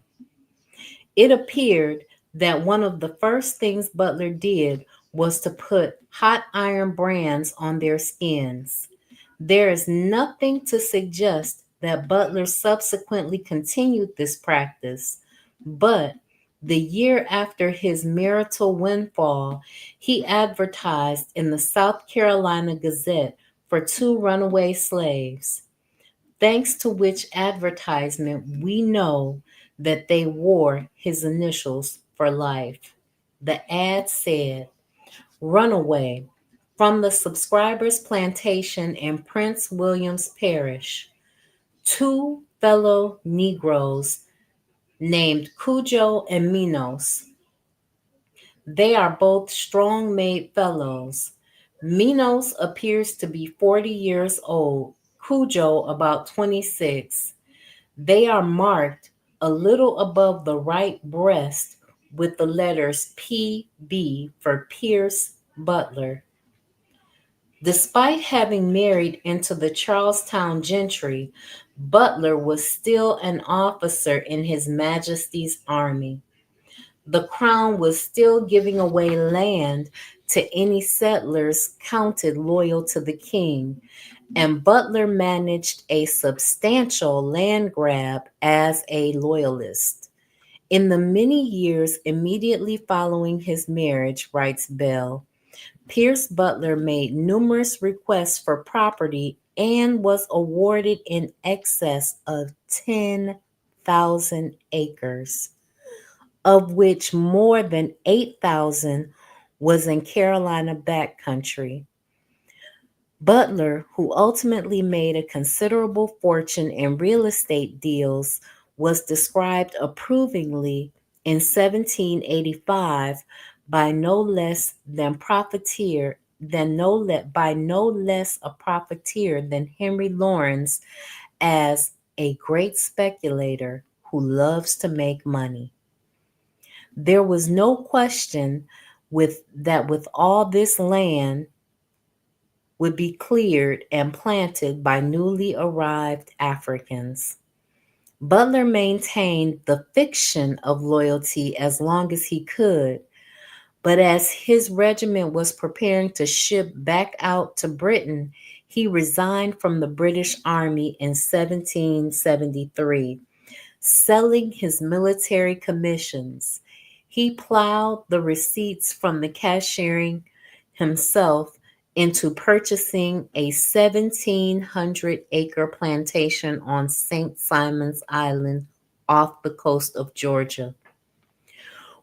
It appeared that one of the first things Butler did was to put hot iron brands on their skins. There is nothing to suggest that Butler subsequently continued this practice, but the year after his marital windfall, he advertised in the South Carolina Gazette for 2 runaway slaves, thanks to which advertisement we know that they wore his initials for life. The ad said, "Runaway from the subscriber's plantation in Prince William's Parish, fellow Negroes named Cujo and Minos. They are both strong made fellows. Minos appears to be 40 years old, Cujo about 26. They are marked a little above the right breast with the letters PB for Pierce Butler. Despite having married into the Charlestown gentry, Butler was still an officer in His Majesty's army. The crown was still giving away land to any settlers counted loyal to the king, and Butler managed a substantial land grab as a loyalist. In the many years immediately following his marriage, writes Bell, Pierce Butler made numerous requests for property and was awarded in excess of 10,000 acres, of which more than 8,000 was in Carolina backcountry. Butler, who ultimately made a considerable fortune in real estate deals, was described approvingly in 1785 by no less than profiteer than no let by no less a profiteer than Henry Lawrence as a great speculator who loves to make money. There was no question with all this land would be cleared and planted by newly arrived Africans. Butler maintained the fiction of loyalty as long as he could, but as his regiment was preparing to ship back out to Britain, he resigned from the British Army in 1773, selling his military commissions. He plowed the receipts from the cashiering himself into purchasing a 1,700-acre plantation on St. Simon's Island off the coast of Georgia.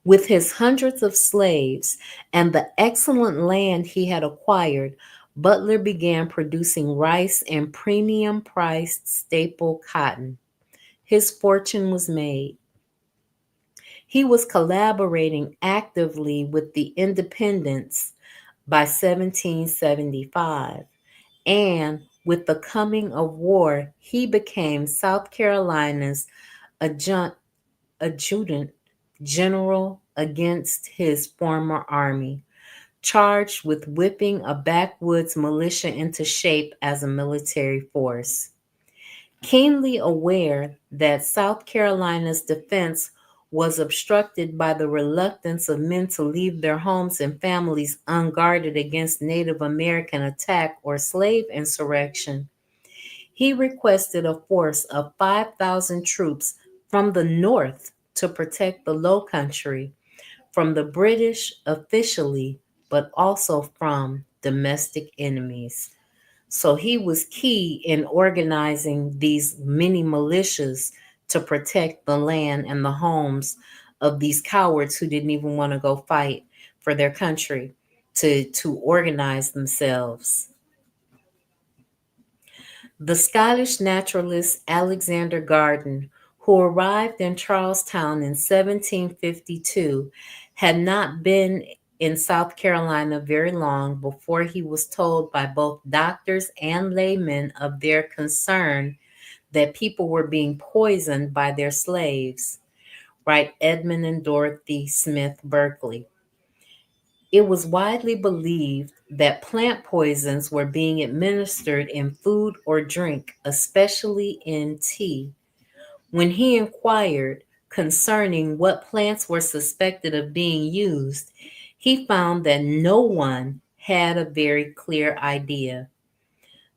With his hundreds of slaves and the excellent land he had acquired, Butler began producing rice and premium priced staple cotton. His fortune was made. He was collaborating actively with the independents by 1775, and with the coming of war, he became South Carolina's adjutant general against his former army, charged with whipping a backwoods militia into shape as a military force. Keenly aware that South Carolina's defense was obstructed by the reluctance of men to leave their homes and families unguarded against Native American attack or slave insurrection, he requested a force of 5,000 troops from the north to protect the Low Country from the British officially, but also from domestic enemies. So he was key in organizing these mini militias to protect the land and the homes of these cowards who didn't even want to go fight for their country to organize themselves. The Scottish naturalist Alexander Garden, who arrived in Charlestown in 1752, had not been in South Carolina very long before he was told by both doctors and laymen of their concern that people were being poisoned by their slaves, write Edmund and Dorothy Smith Berkeley. It was widely believed that plant poisons were being administered in food or drink, especially in tea. When he inquired concerning what plants were suspected of being used, he found that no one had a very clear idea.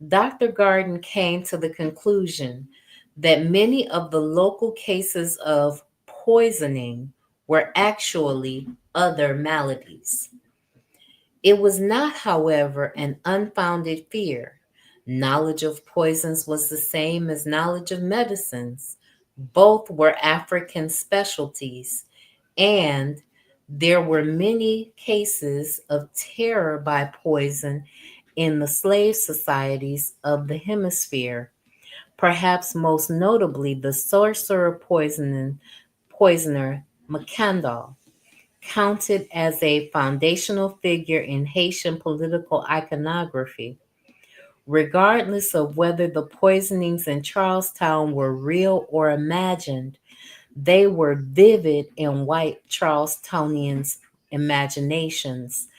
Dr. Garden came to the conclusion that many of the local cases of poisoning were actually other maladies. It was not, however, an unfounded fear. Knowledge of poisons was the same as knowledge of medicines. Both were African specialties, and there were many cases of terror by poison in the slave societies of the hemisphere. perhaps most notably the poisoner Macandal, counted as a foundational figure in Haitian political iconography. Regardless of whether the poisonings in Charlestown were real or imagined, they were vivid in white Charlestonians' imaginations,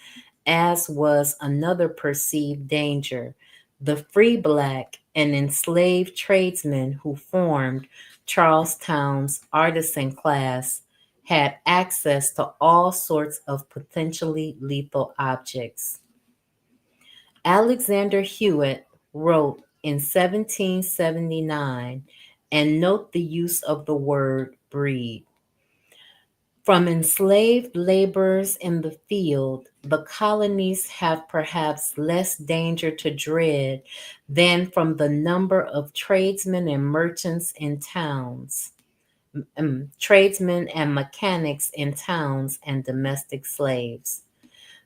as was another perceived danger: the free black and enslaved tradesmen who formed Charlestown's artisan class had access to all sorts of potentially lethal objects. Alexander Hewitt wrote in 1779, and note the use of the word breed. From enslaved laborers in the field, the colonies have perhaps less danger to dread than from the number of tradesmen and merchants in towns, tradesmen and mechanics in towns, and domestic slaves.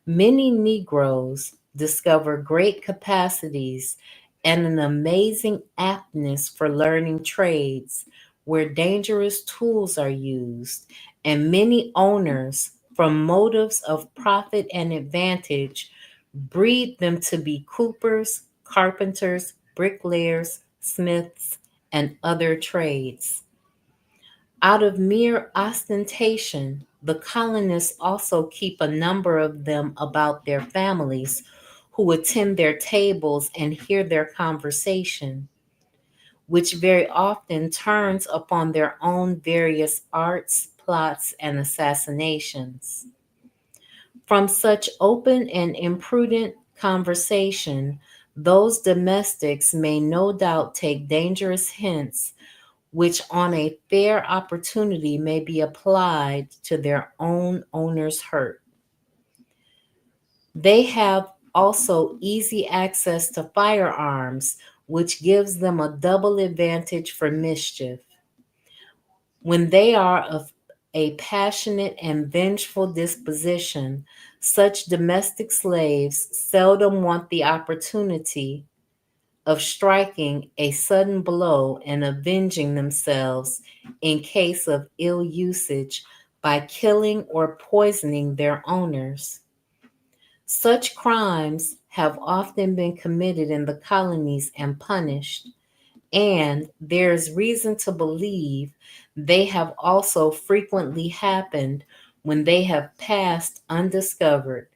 Many Negroes discover great capacities and an amazing aptness for learning trades where dangerous tools are used, and many owners, from motives of profit and advantage, breed them to be coopers, carpenters, bricklayers, smiths, and other trades. Out of mere ostentation, the colonists also keep a number of them about their families who attend their tables and hear their conversation, which very often turns upon their own various arts, plots, and assassinations. From such open and imprudent conversation, those domestics may no doubt take dangerous hints which on a fair opportunity may be applied to their own owner's hurt. They have also easy access to firearms, which gives them a double advantage for mischief. When they are of a passionate and vengeful disposition, such domestic slaves seldom want the opportunity of striking a sudden blow and avenging themselves in case of ill usage by killing or poisoning their owners. Such crimes have often been committed in the colonies and punished, and there is reason to believe they have also frequently happened when they have passed undiscovered.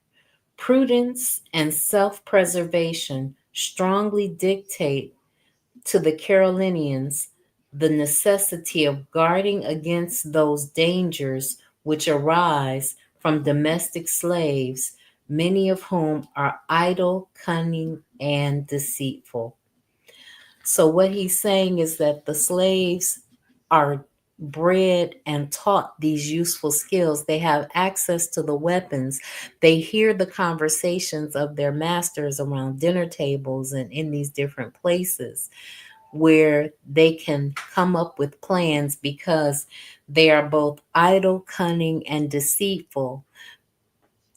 Prudence and self preservation strongly dictate to the Carolinians the necessity of guarding against those dangers which arise from domestic slaves, many of whom are idle, cunning, and deceitful. So, what he's saying is that the slaves are bred and taught these useful skills. They have access to the weapons. They hear the conversations of their masters around dinner tables and in these different places where they can come up with plans because they are both idle, cunning, and deceitful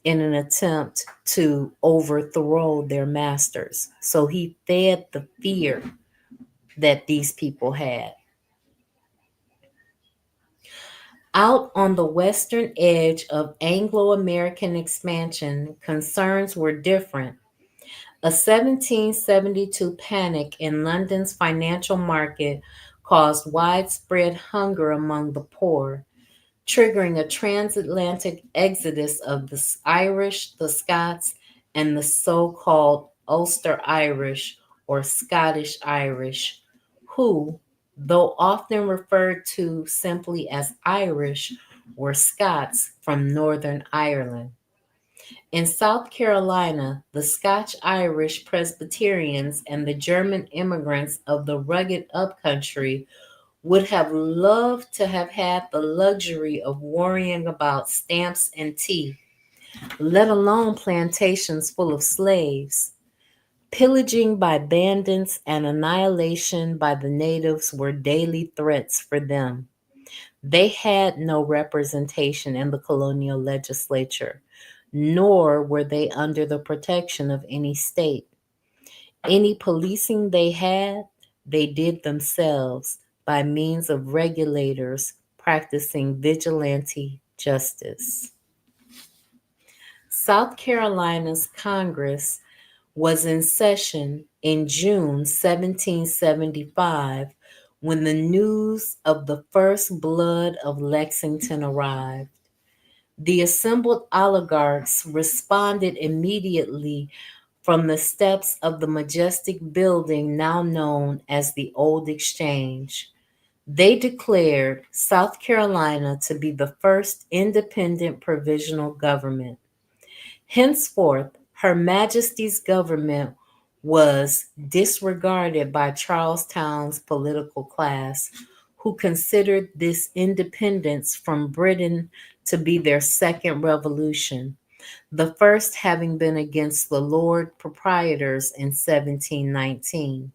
in an attempt to overthrow their masters. So he fed the fear that these people had. Out on the western edge of Anglo American expansion, concerns were different. A 1772 panic in London's financial market caused widespread hunger among the poor, triggering a transatlantic exodus of the Irish, the Scots, and the so called Ulster Irish or Scottish Irish, who, though often referred to simply as Irish, were Scots from Northern Ireland. In South Carolina, the Scotch Irish Presbyterians and the German immigrants of the rugged upcountry would have loved to have had the luxury of worrying about stamps and tea, let alone plantations full of slaves. Pillaging by bandits and annihilation by the natives were daily threats for them. They had no representation in the colonial legislature, nor were they under the protection of any state. Any policing they had, they did themselves by means of regulators practicing vigilante justice. South Carolina's Congress was in session in June 1775 when the news of the first blood of Lexington arrived. The assembled oligarchs responded immediately from the steps of the majestic building now known as the Old Exchange. They declared South Carolina to be the first independent provisional government. Henceforth, Her Majesty's government was disregarded by Charlestown's political class, who considered this independence from Britain to be their second revolution, the first having been against the Lord Proprietors in 1719.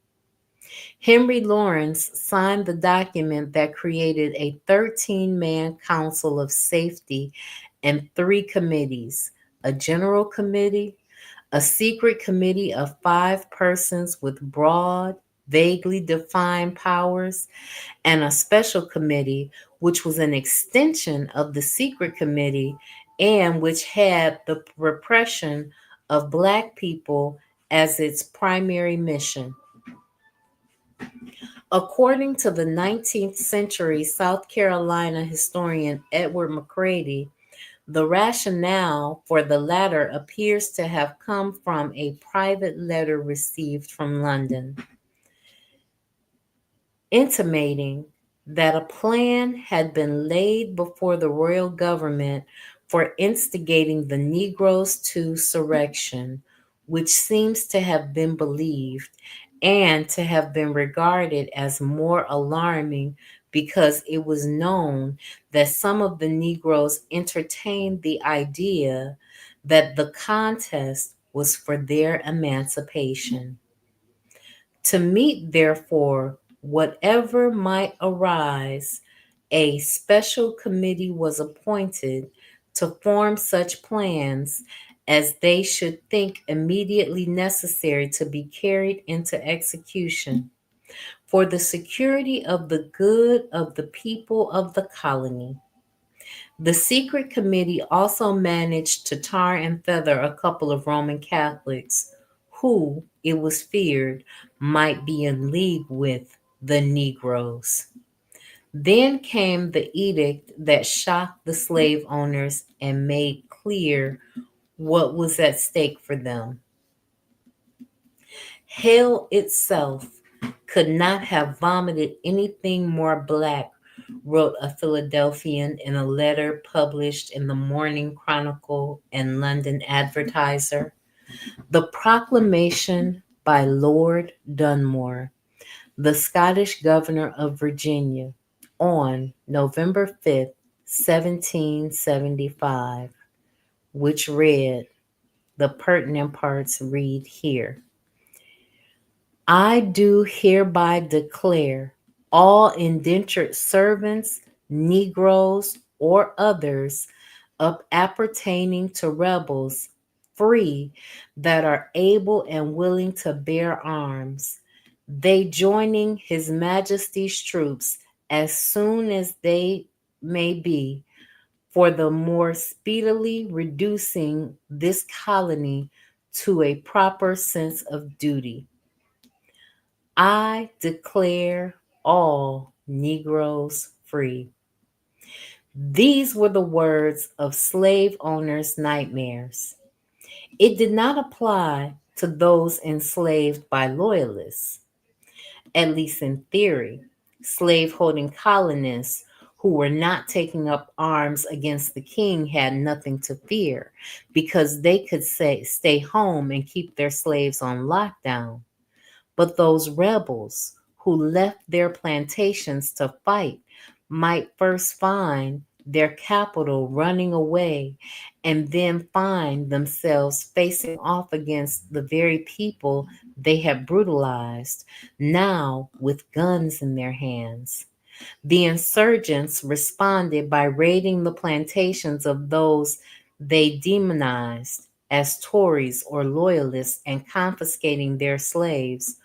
Henry Lawrence signed the document that created a 13-man council of safety and 3 committees: a general committee, a secret committee of 5 persons with broad, vaguely defined powers, and a special committee, which was an extension of the secret committee and which had the repression of Black people as its primary mission. According to the 19th century South Carolina historian Edward McCready, the rationale for the latter appears to have come from a private letter received from London, intimating that a plan had been laid before the royal government for instigating the Negroes to surrection, which seems to have been believed and to have been regarded as more alarming because it was known that some of the Negroes entertained the idea that the contest was for their emancipation. To meet, therefore, whatever might arise, a special committee was appointed to form such plans as they should think immediately necessary to be carried into execution for the security of the good of the people of the colony. The secret committee also managed to tar and feather a couple of Roman Catholics who, it was feared, might be in league with the Negroes. Then came the edict that shocked the slave owners and made clear what was at stake for them. Hell itself could not have vomited anything more black, wrote a Philadelphian in a letter published in the Morning Chronicle and London Advertiser. The proclamation by Lord Dunmore, the Scottish governor of Virginia, on November 5th, 1775, which read, the pertinent parts read here. I do hereby declare all indentured servants, Negroes, or others appertaining to rebels free that are able and willing to bear arms, they joining His Majesty's troops as soon as they may be, for the more speedily reducing this colony to a proper sense of duty. I declare all Negroes free. These were the words of slave owners' nightmares. It did not apply to those enslaved by loyalists, at least in theory. Slave-holding colonists who were not taking up arms against the king had nothing to fear because they could stay home and keep their slaves on lockdown. But those rebels who left their plantations to fight might first find their capital running away and then find themselves facing off against the very people they had brutalized, now with guns in their hands. The insurgents responded by raiding the plantations of those they demonized as Tories or Loyalists and confiscating their slaves,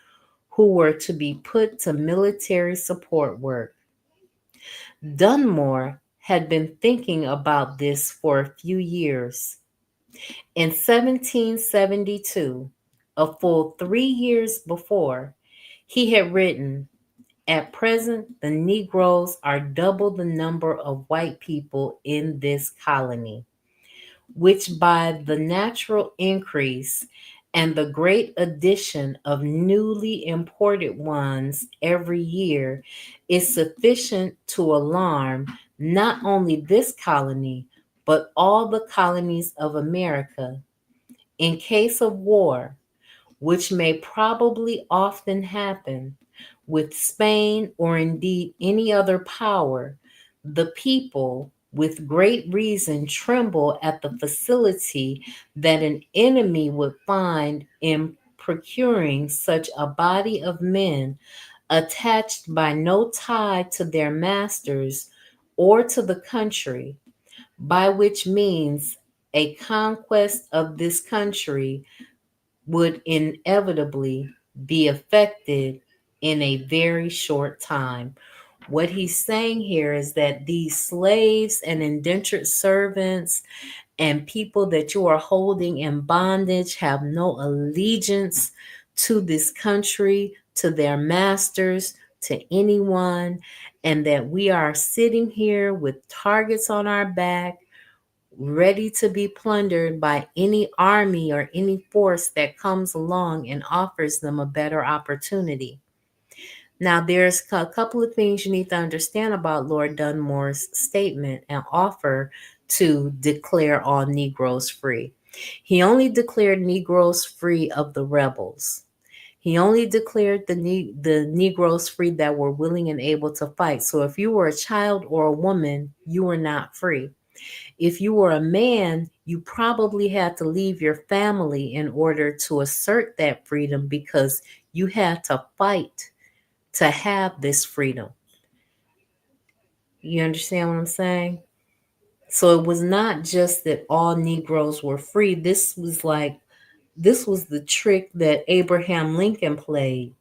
who were to be put to military support work. Dunmore had been thinking about this for a few years. In 1772, a full 3 years before, he had written, "At present, the Negroes are double the number of white people in this colony, which by the natural increase and the great addition of newly imported ones every year is sufficient to alarm not only this colony, but all the colonies of America. In case of war, which may probably often happen with Spain or indeed any other power, the people, with great reason, tremble at the facility that an enemy would find in procuring such a body of men attached by no tie to their masters or to the country, by which means a conquest of this country would inevitably be effected in a very short time." What he's saying here is that these slaves and indentured servants and people that you are holding in bondage have no allegiance to this country, to their masters, to anyone, and that we are sitting here with targets on our back, ready to be plundered by any army or any force that comes along and offers them a better opportunity. Now, there's a couple of things you need to understand about Lord Dunmore's statement and offer to declare all Negroes free. He only declared Negroes free of the rebels. He only declared the Negroes free that were willing and able to fight. So if you were a child or a woman, you were not free. If you were a man, you probably had to leave your family in order to assert that freedom because you had to fight to have this freedom. You understand what I'm saying? So it was not just that all Negroes were free. This was the trick that Abraham Lincoln played.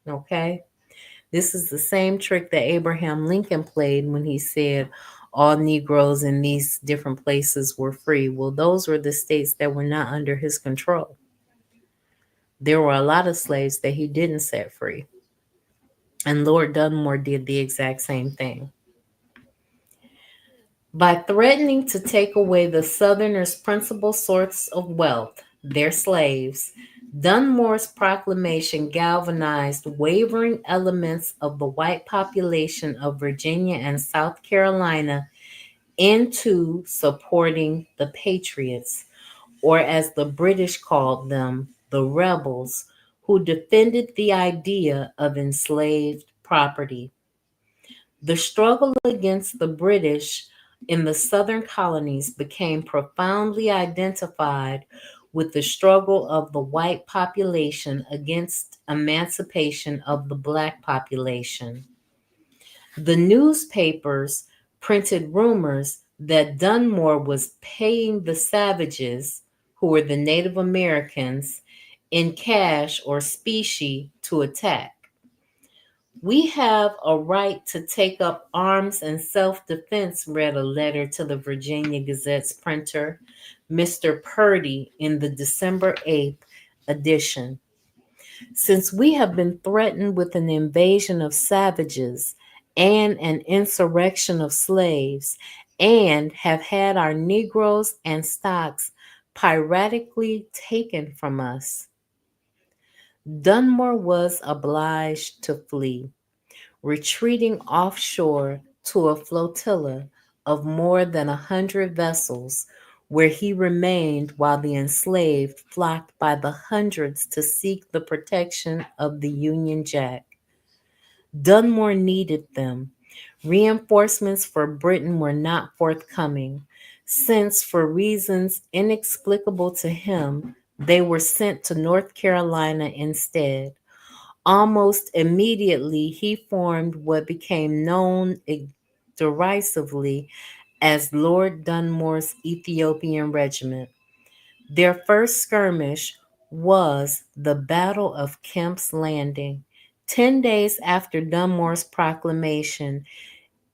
Okay? This is the same trick that Abraham Lincoln played when he said all Negroes in these different places were free. Well, those were the states that were not under his control. There were a lot of slaves that he didn't set free. And Lord Dunmore did the exact same thing. By threatening to take away the Southerners' principal source of wealth, their slaves, Dunmore's proclamation galvanized wavering elements of the white population of Virginia and South Carolina into supporting the Patriots, or as the British called them, the rebels, who defended the idea of enslaved property. The struggle against the British in the Southern colonies became profoundly identified with the struggle of the white population against emancipation of the Black population. The newspapers printed rumors that Dunmore was paying the savages, who were the Native Americans, in cash or specie to attack. "We have a right to take up arms in self-defense," read a letter to the Virginia Gazette's printer, Mr. Purdy, in the December 8th edition. "Since we have been threatened with an invasion of savages and an insurrection of slaves, and have had our Negroes and stocks piratically taken from us." Dunmore was obliged to flee, retreating offshore to a flotilla of more than 100 vessels, where he remained while the enslaved flocked by the hundreds to seek the protection of the Union Jack. Dunmore needed them. Reinforcements for Britain were not forthcoming, since, for reasons inexplicable to him, they were sent to North Carolina instead. Almost immediately, he formed what became known derisively as Lord Dunmore's Ethiopian Regiment. Their first skirmish was the Battle of Kemp's Landing, 10 days after Dunmore's proclamation,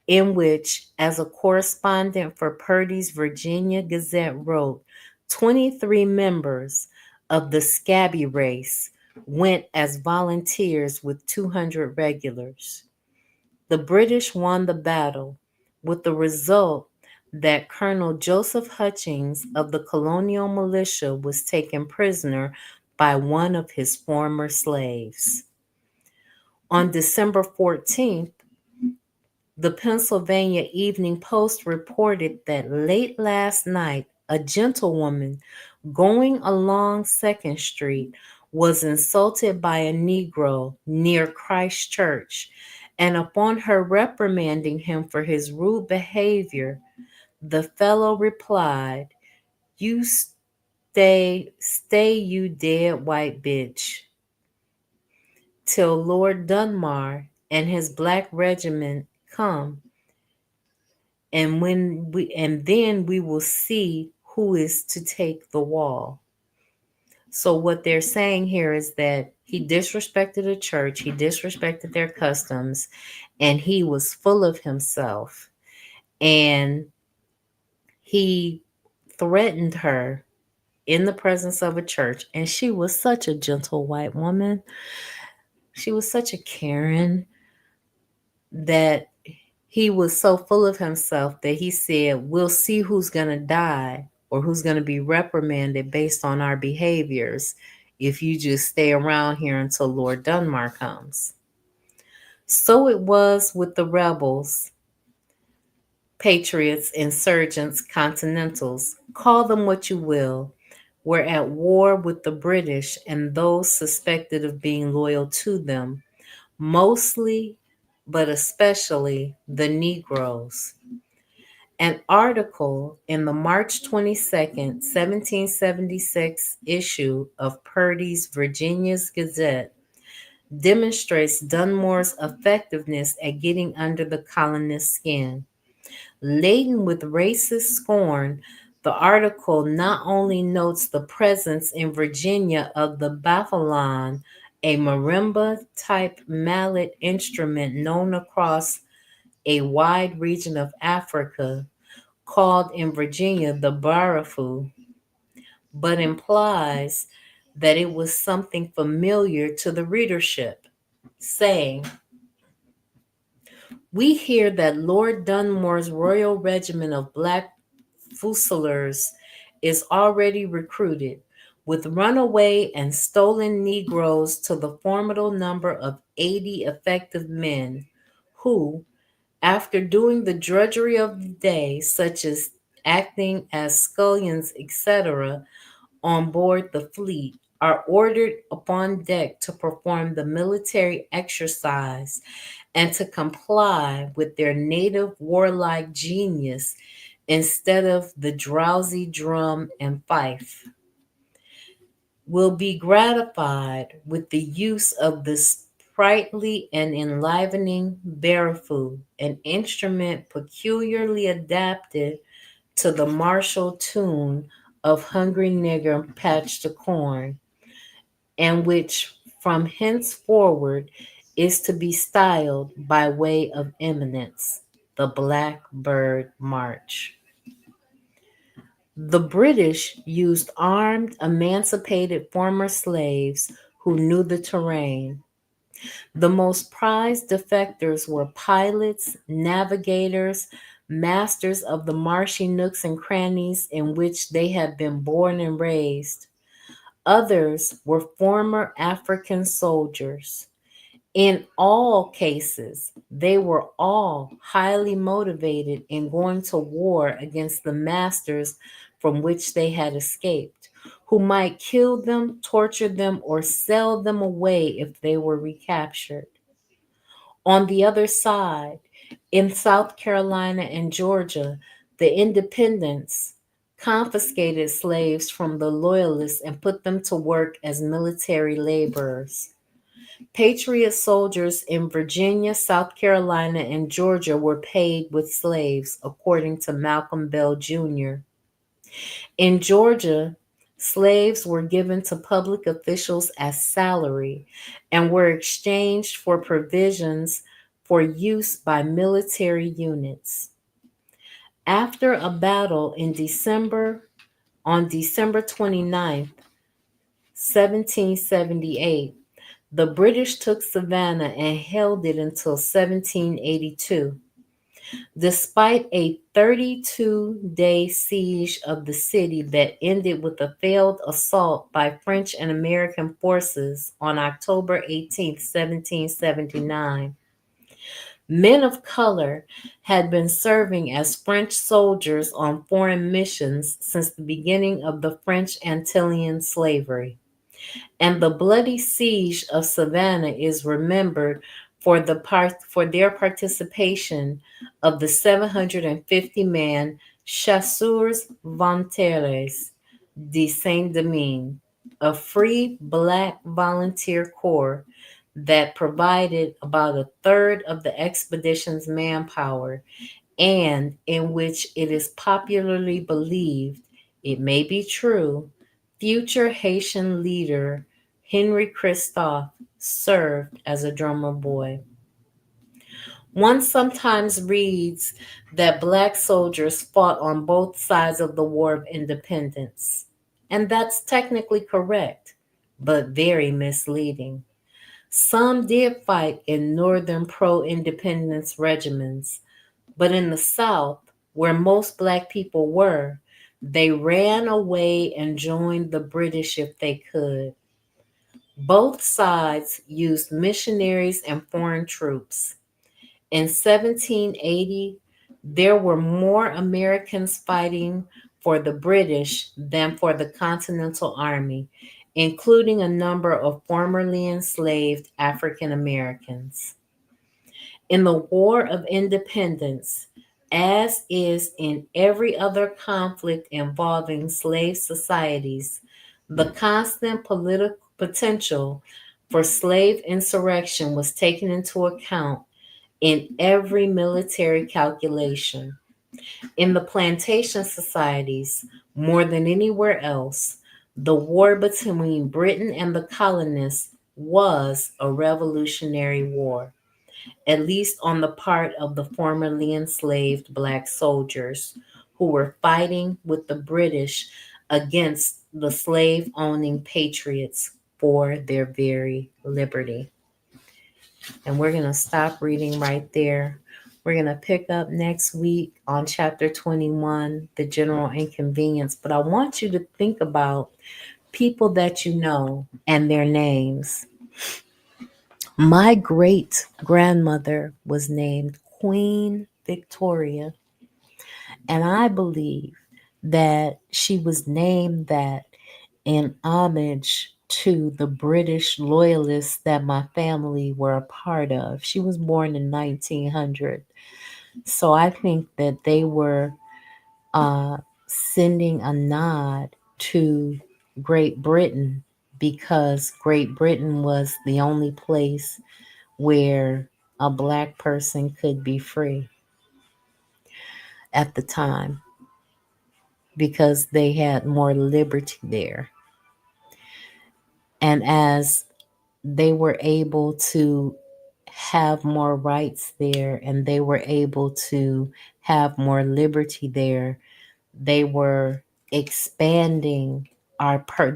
in which, as a correspondent for Purdy's Virginia Gazette wrote, 23 members of the Scabby race went as volunteers with 200 regulars. The British won the battle, with the result that Colonel Joseph Hutchings of the colonial militia was taken prisoner by one of his former slaves. On December 14th, the Pennsylvania Evening Post reported that late last night, a gentlewoman going along 2nd Street was insulted by a Negro near Christ Church, and upon her reprimanding him for his rude behavior, the fellow replied, "You stay, you dead white bitch, till Lord Dunmore and his black regiment come, and then we will see who is to take the wall." So what they're saying here is that he disrespected the church, he disrespected their customs, and he was full of himself. And he threatened her in the presence of a church. And she was such a gentle white woman. She was such a Karen that he was so full of himself that he said, "We'll see who's going to die or who's going to be reprimanded based on our behaviors if you just stay around here until Lord Dunmore comes." So it was with the rebels, patriots, insurgents, continentals, call them what you will, were at war with the British and those suspected of being loyal to them, mostly, but especially, the Negroes. An article in the March 22nd, 1776 issue of Purdy's Virginia's Gazette demonstrates Dunmore's effectiveness at getting under the colonists' skin. Laden with racist scorn, the article not only notes the presence in Virginia of the bafalon, a marimba-type mallet instrument known across a wide region of Africa, called in Virginia the barafu, but implies that it was something familiar to the readership, saying, "We hear that Lord Dunmore's Royal Regiment of Black Fusiliers is already recruited, with runaway and stolen Negroes to the formidable number of 80 effective men, who, after doing the drudgery of the day, such as acting as scullions, etc., on board the fleet, are ordered upon deck to perform the military exercise and to comply with their native warlike genius instead of the drowsy drum and fife, will be gratified with the use of the sprightly and enlivening barafu, an instrument peculiarly adapted to the martial tune of Hungry Nigger Patch the Corn, and which from henceforward is to be styled by way of eminence the Blackbird March. The British used armed, emancipated former slaves who knew the terrain. The most prized defectors were pilots, navigators, masters of the marshy nooks and crannies in which they had been born and raised. Others were former African soldiers. In all cases, they were all highly motivated in going to war against the masters from which they had escaped, who might kill them, torture them, or sell them away if they were recaptured. On the other side, in South Carolina and Georgia, the independents confiscated slaves from the loyalists and put them to work as military laborers. Patriot soldiers in Virginia, South Carolina, and Georgia were paid with slaves, according to Malcolm Bell Jr. In Georgia, Slaves were given to public officials as salary and were exchanged for provisions for use by military units. After a battle on December 29th, 1778, the British took Savannah and held it until 1782. Despite a 32-day siege of the city that ended with a failed assault by French and American forces on October 18, 1779, men of color had been serving as French soldiers on foreign missions since the beginning of the French Antillean slavery. And the bloody siege of Savannah is remembered for their participation of the 750-man Chasseurs Volontaires de Saint-Domingue, a free black volunteer corps that provided about a third of the expedition's manpower, and in which it is popularly believed, it may be true, future Haitian leader Henry Christophe served as a drummer boy. One sometimes reads that black soldiers fought on both sides of the War of Independence. And that's technically correct, but very misleading. Some did fight in northern pro independence regiments, but in the South, where most black people were, they ran away and joined the British if they could. Both sides used missionaries and foreign troops. In 1780, there were more Americans fighting for the British than for the Continental Army, including a number of formerly enslaved African Americans. In the War of Independence, as is in every other conflict involving slave societies, the constant political potential for slave insurrection was taken into account in every military calculation. In the plantation societies, more than anywhere else, the war between Britain and the colonists was a revolutionary war, at least on the part of the formerly enslaved black soldiers who were fighting with the British against the slave owning patriots for their very liberty. And we're going to stop reading right there. We're going to pick up next week on chapter 21, The General Inconvenience. But I want you to think about people that you know and their names. My great grandmother was named Queen Victoria, and I believe that she was named that in homage to the British loyalists that my family were a part of. She was born in 1900. So I think that they were sending a nod to Great Britain because Great Britain was the only place where a black person could be free at the time because they had more liberty there. And as they were able to have more rights there and they were able to have more liberty there, they were expanding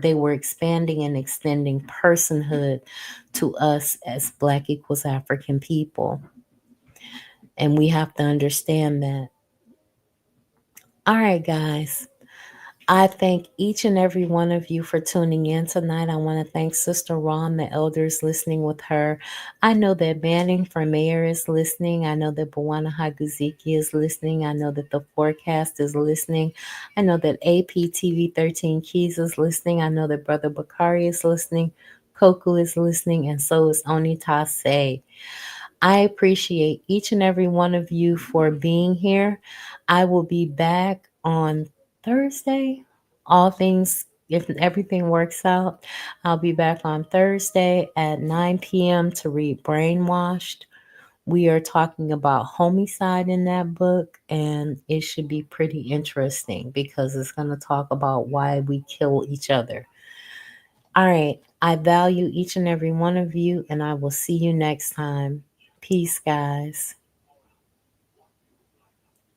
they were expanding and extending personhood to us as Black equals African people. And we have to understand that. All right, guys. I thank each and every one of you for tuning in tonight. I want to thank Sister Ron, the elders listening with her. I know that Banning for Mayor is listening. I know that Bawana Haguziki is listening. I know that The Forecast is listening. I know that APTV 13 Keys is listening. I know that Brother Bakari is listening. Koku is listening, and so is Oni Tase. I appreciate each and every one of you for being here. I will be back on Thursday. All things, if everything works out, I'll be back on Thursday at 9 p.m. to read Brainwashed We are talking about homicide in that book, and it should be pretty interesting because it's going to talk about why we kill each other. All right. I value each and every one of you, and I will see you next time. Peace, guys.